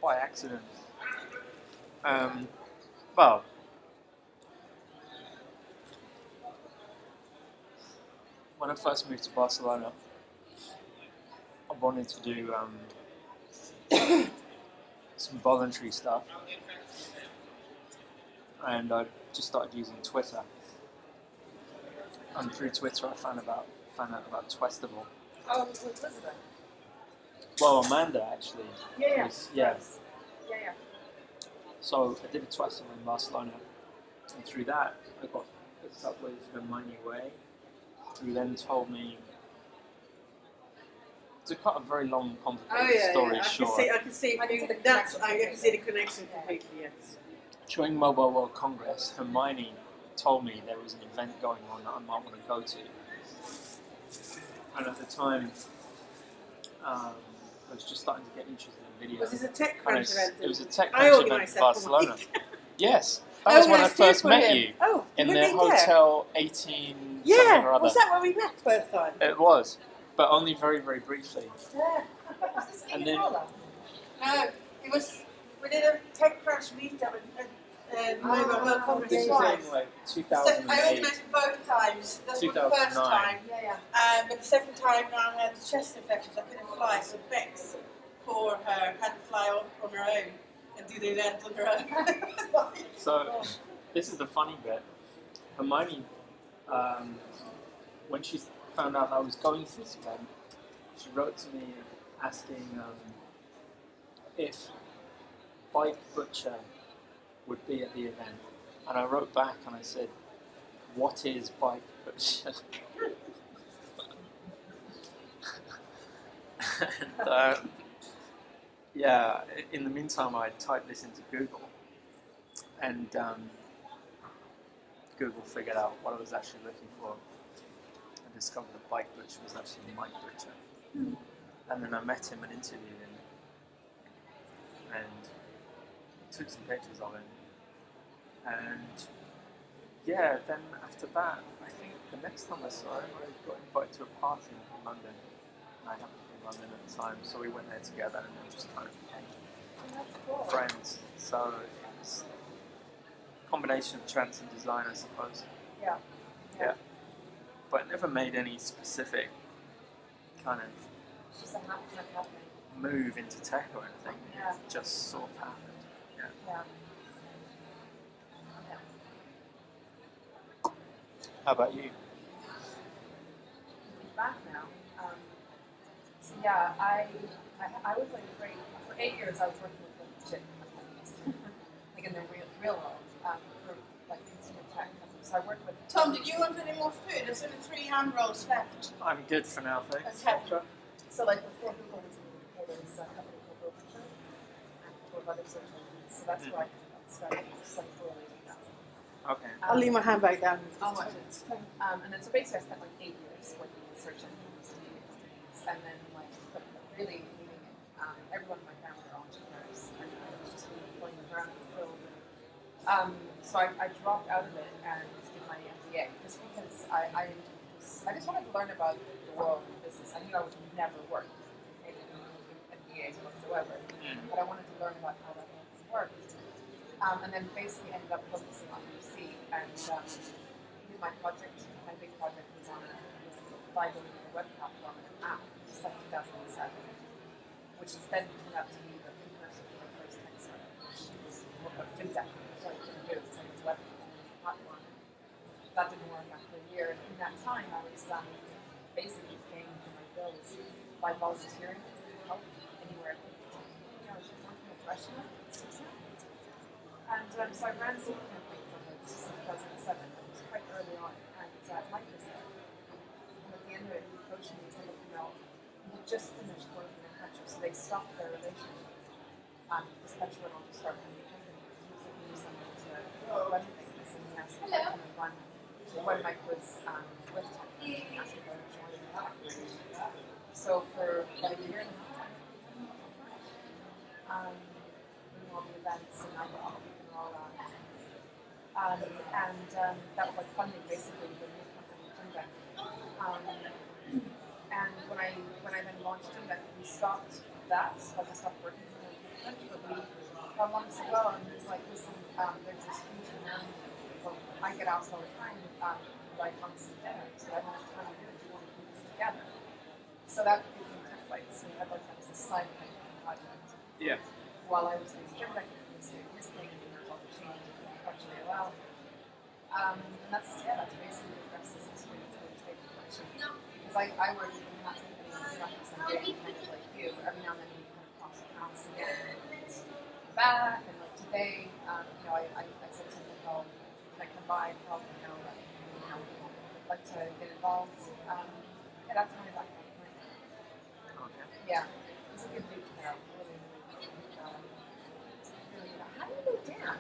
By accident. Well, when I first moved to Barcelona, I wanted to do some voluntary stuff, and I just started using Twitter. And through Twitter, I found out about Twestival. Oh, with Elizabeth. Well, Amanda actually. Yeah. Was, yeah. Yeah. So I did a Twestival in Barcelona, and through that I got hooked up with Hermione Way, who then told me, to cut a very long, complicated story short. I can see the connection completely. Yes. During Mobile World Congress, Hermione told me there was an event going on that I might want to go to, and at the time, I was just starting to get interested in video. Was this a TechCrunch event? It was a TechCrunch event in Barcelona. Yes, that was when I first met you. Oh, in the Hotel 18. Yeah, something or other. was that when we met first time? It was, but only very, very briefly. Yeah. Was this And then, No, it was. We did a TechCrunch meetup at Mobile World Congress. this was in like I 2008. organised it both times. That's the first 2009. time. But the second time I had chest infections. I couldn't fly, so Bex, poor her, had to fly on her own and do the event on her own. So, this is the funny bit. Hermione, when she found out I was going to this event, she wrote to me asking if Bike Butcher would be at the event. And I wrote back and I said, "What is Bike Butcher?" And yeah, in the meantime I typed this into Google, and Google figured out what I was actually looking for and discovered that Bike Butcher was actually Mike Butcher. And then I met him and interviewed him and took some pictures of him. And yeah, then after that, I think the next time I saw him, I got invited to a party in London, and I haven't been in London at the time, so we went there together and then just kind of became friends. So it's a combination of chance and design, I suppose. Yeah. Yeah. But never made any specific kind of It's just a happening. move into tech or anything. Yeah. It just sort of happened. Yeah. Yeah. How about you? Back now. So yeah, I was like for 8 years I was working with like legit companies, like in the real world, for like consumer tech companies. So I worked with. Tom, did you want any more food? There's only 3 hand rolls left. I'm good for now, thanks. Okay. So like before Google was in there was a company called Wellfounded and a couple of other search engines. So that's where I started. Just like early 2000. Okay. I'll leave my handbag down. I'll watch it. And then so basically I spent like 8 years working in search engines and media companies, and then like really leaving it. Everyone in my family are entrepreneurs, and I was just really playing around and fulfilled. So I dropped out of it and did my MBA just because I just wanted to learn about the world and business. I knew I would never work in MBAs whatsoever, but I wanted to learn about how that worked. And then basically ended up focusing on VC, and my big project was on a vibrating web platform and an app, just like 2007, which then turned out to be the precursor for my first tech startup, which was what FinTech started to do. It's like a web platform. That didn't work after a year, and in that time I was basically paying for my bills by volunteering to help anywhere I could. I was working with restaurants. And so I ran Super Campaign for her, this is 2007, it was quite early on, and Mike was there. And at the end of it, he approached me and said, look, you just finished working in Petro, so they stopped their relationship. Because Petro went on to start a new company. He was looking for someone to run things, and he asked me to come and run when Mike was with Tech. He asked me if I would join that. So for about a year and a half, doing all the events and all that was like funding basically the new company Jinbek. And when I then launched Jinbek, we stopped that, so I stopped working for the company, but we got months ago and he was like, listen, there's this huge demand. Well, I get asked all the time, like on some dinners, so I don't have time to do it, do you want to do this together? So that became TechFugees, so we had like that was a side project. Yeah. While I was doing Jinbek, he was doing his thing, and there was all the change and actually well. And that's basically the rest of this history. It's really state collection. Because I work in that company in practice and very kind of like you. Every now and then we kind of cross paths again and back. And like today, I said to him, well, can I come by and help? I'd like to get involved. That's my background. Okay. Yeah, it's a good dude to know. How do you know Dan?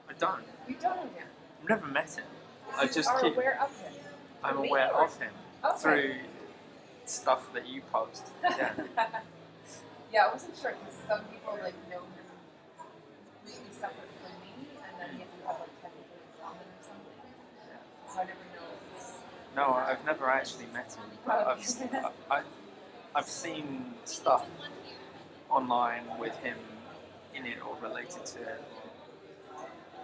I don't. You don't know Dan? I've never met him. I just are keep. aware of him. I'm aware of him through Okay. stuff that you post. Yeah. Yeah, I wasn't sure because some people like know him really separate from me, and then you have like 10 people in common or something. So I never know if it's. No, I've never actually met him. But I've seen stuff online with him in it or related to it.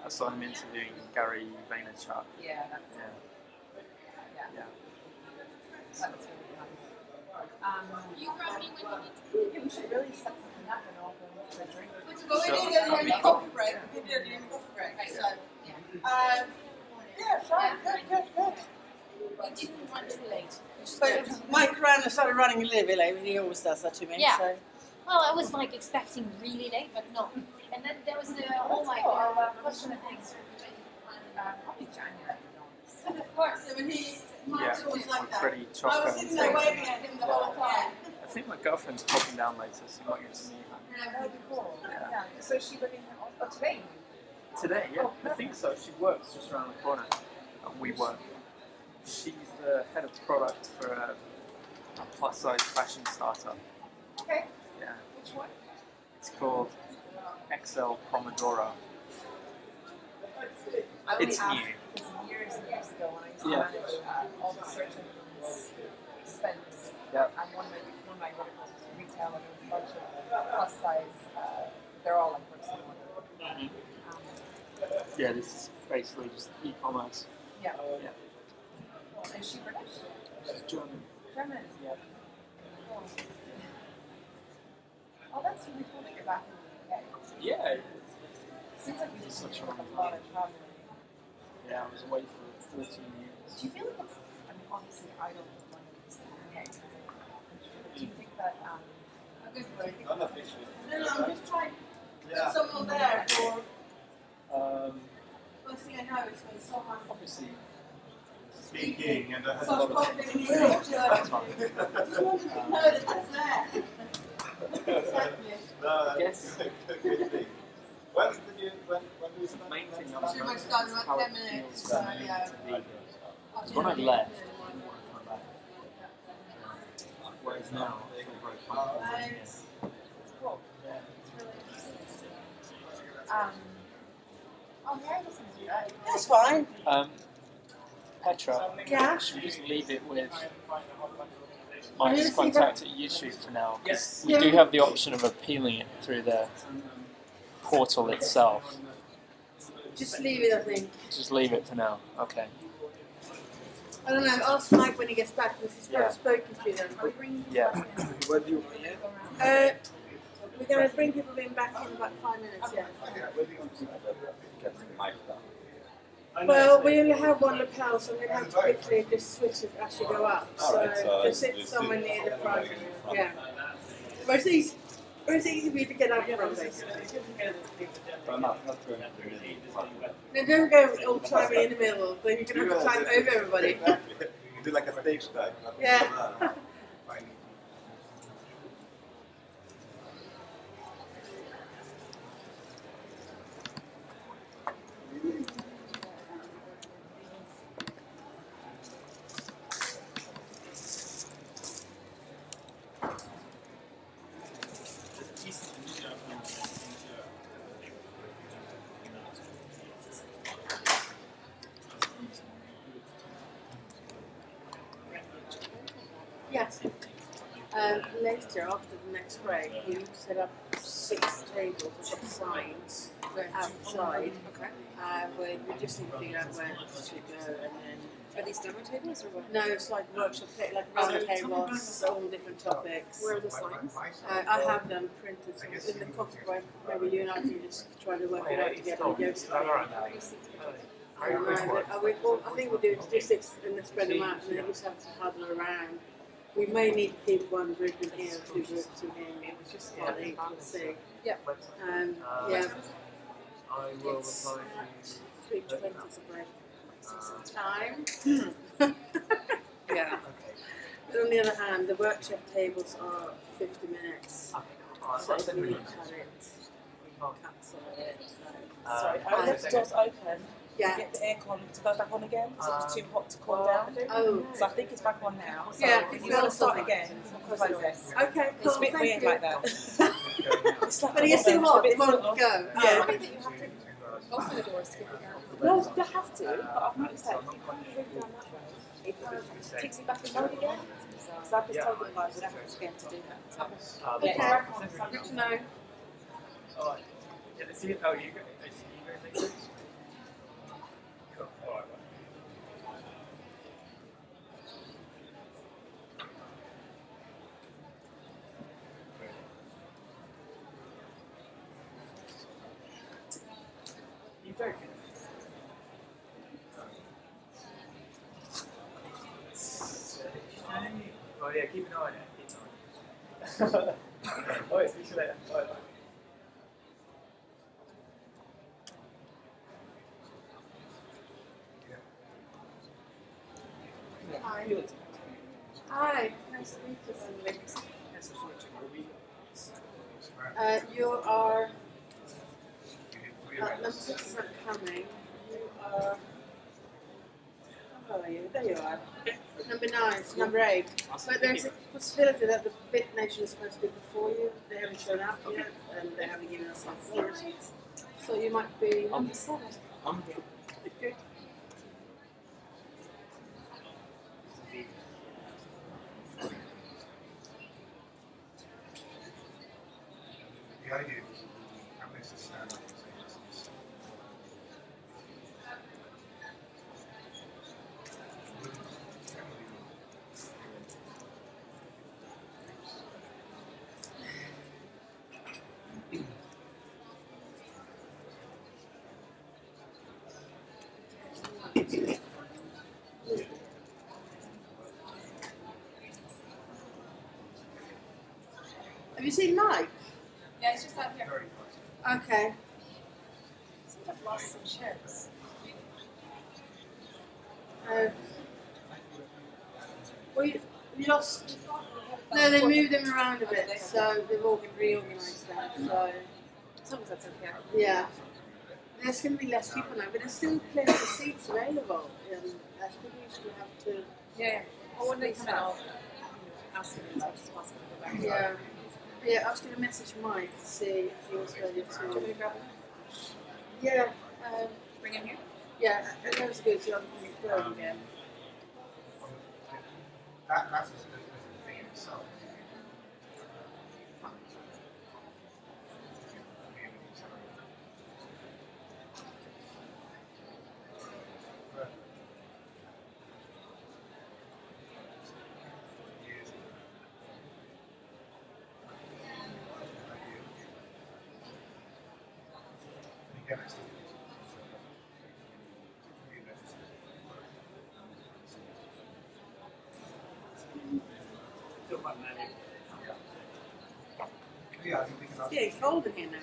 I saw him interviewing Gary Vaynerchuk. Yeah, that's Yeah. That was really fun. You brought me when you need to. We should really set something up and all go for a drink. Well, we did it in the coffee break. We did it in the coffee break. So, yeah, fine, good. We didn't run too late. But Mike ran and started running a little bit late. He always does that to me. Yeah. So. Well, I was like expecting really late, but no. And then there was the whole like question of things. Probably January. Of course. I mean, Mike's always like that. pretty I chocker. was sitting there waving at him the whole time. I think my girlfriend's popping down later, so you might get to meet her. Yeah, that would be cool. Yeah. So is she living here also today? Today, yeah, I think so. She works just around the corner. And we work. She's the head of product for a plus-size fashion startup. Okay. Yeah. Which one? It's called XL Pomodoro. It's new. Because years and years ago when I used to manage all the search engines expense, Yep. and one of of my verticals was retail, and there was a bunch of plus size. They're all like bricks and mortar. Yeah, this is basically just e-commerce. Yeah. Yeah. Is she British? She's German. German. Yeah. Oh. Oh, that's really cool that you're back in the UK. Yeah. Seems like you just Such do a a lot of traveling. Yeah, I was away for 14 years. Do you feel like it's, I mean, obviously I don't want to use the UK, do you think that, Not officially. No, I'm just trying. Yeah. There's someone there for. Um, First thing I know is when someone. Obviously. Speaking and So I'm probably in the picture. Just wanted to know that that's there. Exactly. No, Yes. good thing. When do you start? Main thing I should have started about 10 minutes. So, yeah. Because when I left, I didn't want to come back. Whereas now, I feel very comfortable living here. cool. It's really interesting. Oh, yeah, I listen to that. That's fine. Petra, Yeah? should we just leave it with I'm Mike's gonna see contact at YouTube for now? Because we Yeah. do have the option of appealing it through the portal itself. Just leave it, I think. Just leave it for now. Okay. I don't know, ask Mike when he gets back because he's Yeah. probably spoken to them. Yeah. What do you? We're going to bring people in back in about 5 minutes, yeah. Well, we only have one lapel, so I'm going to have to quickly just switch it as you go up. Alright, so just sit somewhere near the front. Yeah. Where it's easy for you to get up from, basically. I'm not going to No, don't go all climbing in the middle, then you're going to have to climb over everybody. Exactly. You do like a stage dive. Yeah. Yes. Later, after the next break, you set up 6 tables with signs outside. Where we just need to figure out where to go, and then. Are these demo tables or what? No, it's like workshop, like round tables, all different topics. Where are the signs? I have them printed, so in the coffee break, maybe you and I can just try to work it out together with Joseph. I don't know, but I think we'll do 6 and then spread them out, and then just have to huddle around. We may need to keep one group in here, 2 groups in here. It's just funny, we'll see. Yeah. Yeah. I will It's reply at 3:20 is a break. Time. Yeah. But on the other hand, the workshop tables are 50 minutes. So if we cut it, cancel it. Sorry, I left the doors open Yeah. to get the aircon to go back on again, so it was too hot to cool down. Oh. So I think it's back on now. So Yeah, if you want to start again, close this. Okay, cool. It's a bit Thank weird you. like that. It's like But it gets too hot, it won't go. Yeah. That you have to open the doors to get the air. No, you have to, but I've noticed that if you put the rig down that way, it kind of takes it back in mode again. So I've just told the guys we don't have to get to do that. Okay. Good to know. Alright. Yeah, let's see. Oh, you go. Cool. Alright. You don't. Oh yeah, keep an eye on it. Keep an eye on it. Alright, speak to you later. Bye. Hi. Hi. Nice to meet you. You are. Number 6 is not coming. You are. How are you? There you are. Number 9, number 8. But there's a possibility that the Bit Nation is supposed to be before you. They haven't shown up yet, and they haven't given us any. So you might be number 7. I'm Good. the idea is have this as standard procedures. Have you seen Mike? Yeah, it's just out here. Okay. I think I've lost some chips. We lost. No, they moved them around a bit, so they've all been reorganised now. So as long as that's okay. yeah, there's going to be less people now, but there's still plenty of seats available. I think we should have to. Yeah. Well, when they come in, I'll ask them as much as possible to go back. Yeah. Yeah, I was going to message Mike to see if he was ready to. Do you want me to grab them? Yeah. Bring him here? Yeah, that was good. So I'm going to go again. That's a thing in itself. Yeah, I think we can Yeah, it's cold in here now.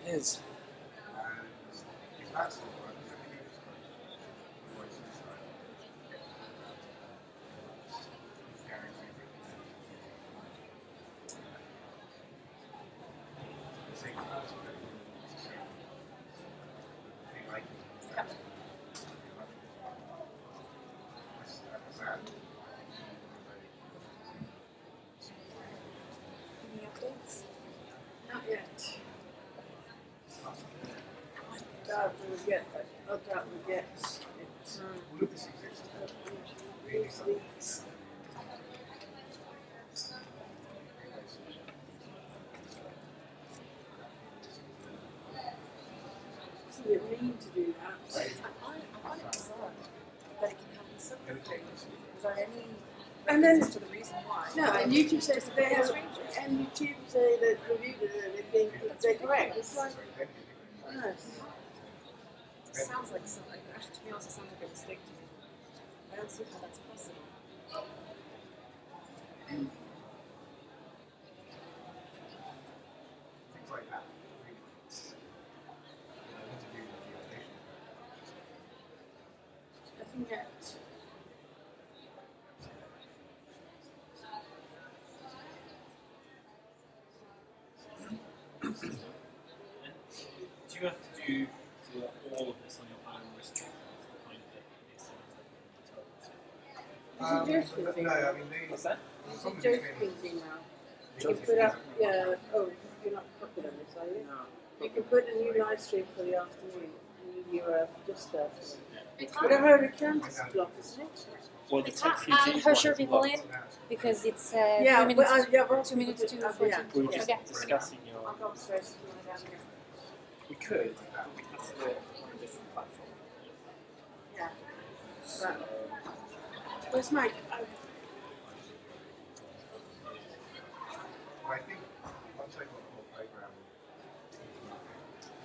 It is. And if that's all right, then we can just go away to the side. Any updates? Not yet. I doubt we'll get it. All of this exists. These. It's a bit mean to do that. I find it bizarre that it can happen so quickly without any And then, reference to the reason why. no, and YouTube says that they have, and YouTube say that reviewed it and they think that they're correct. It's like, yes. It sounds like something, actually, to be honest, it sounds like a mistake to me. I don't see how that's possible. Things like that. Nothing yet. Do you have to do all of this on your own risk behind Is it Josephine no, I mean, what's that? Is it Josephine's email? You put up, yeah, oh, you're not copied on this, are you? No. You can put a new live stream for the afternoon, and you just It but I heard it can't just block, isn't it? Well, the We can't TechFugees push one is people blocked. in because it's Yeah, 2 minutes, but, yeah, but 2 minutes to 14. We were just Okay. discussing your. I'll go upstairs and lie down here. We could, but we have to do it on a different platform. Yeah. Right. Where's Mike? I think once I got the whole program,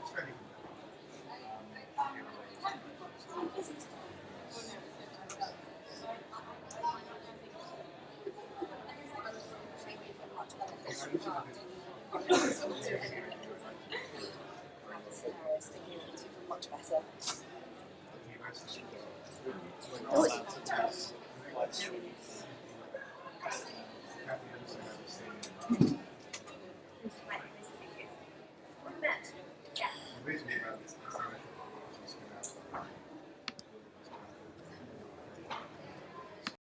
it's fairly Much better. Kathy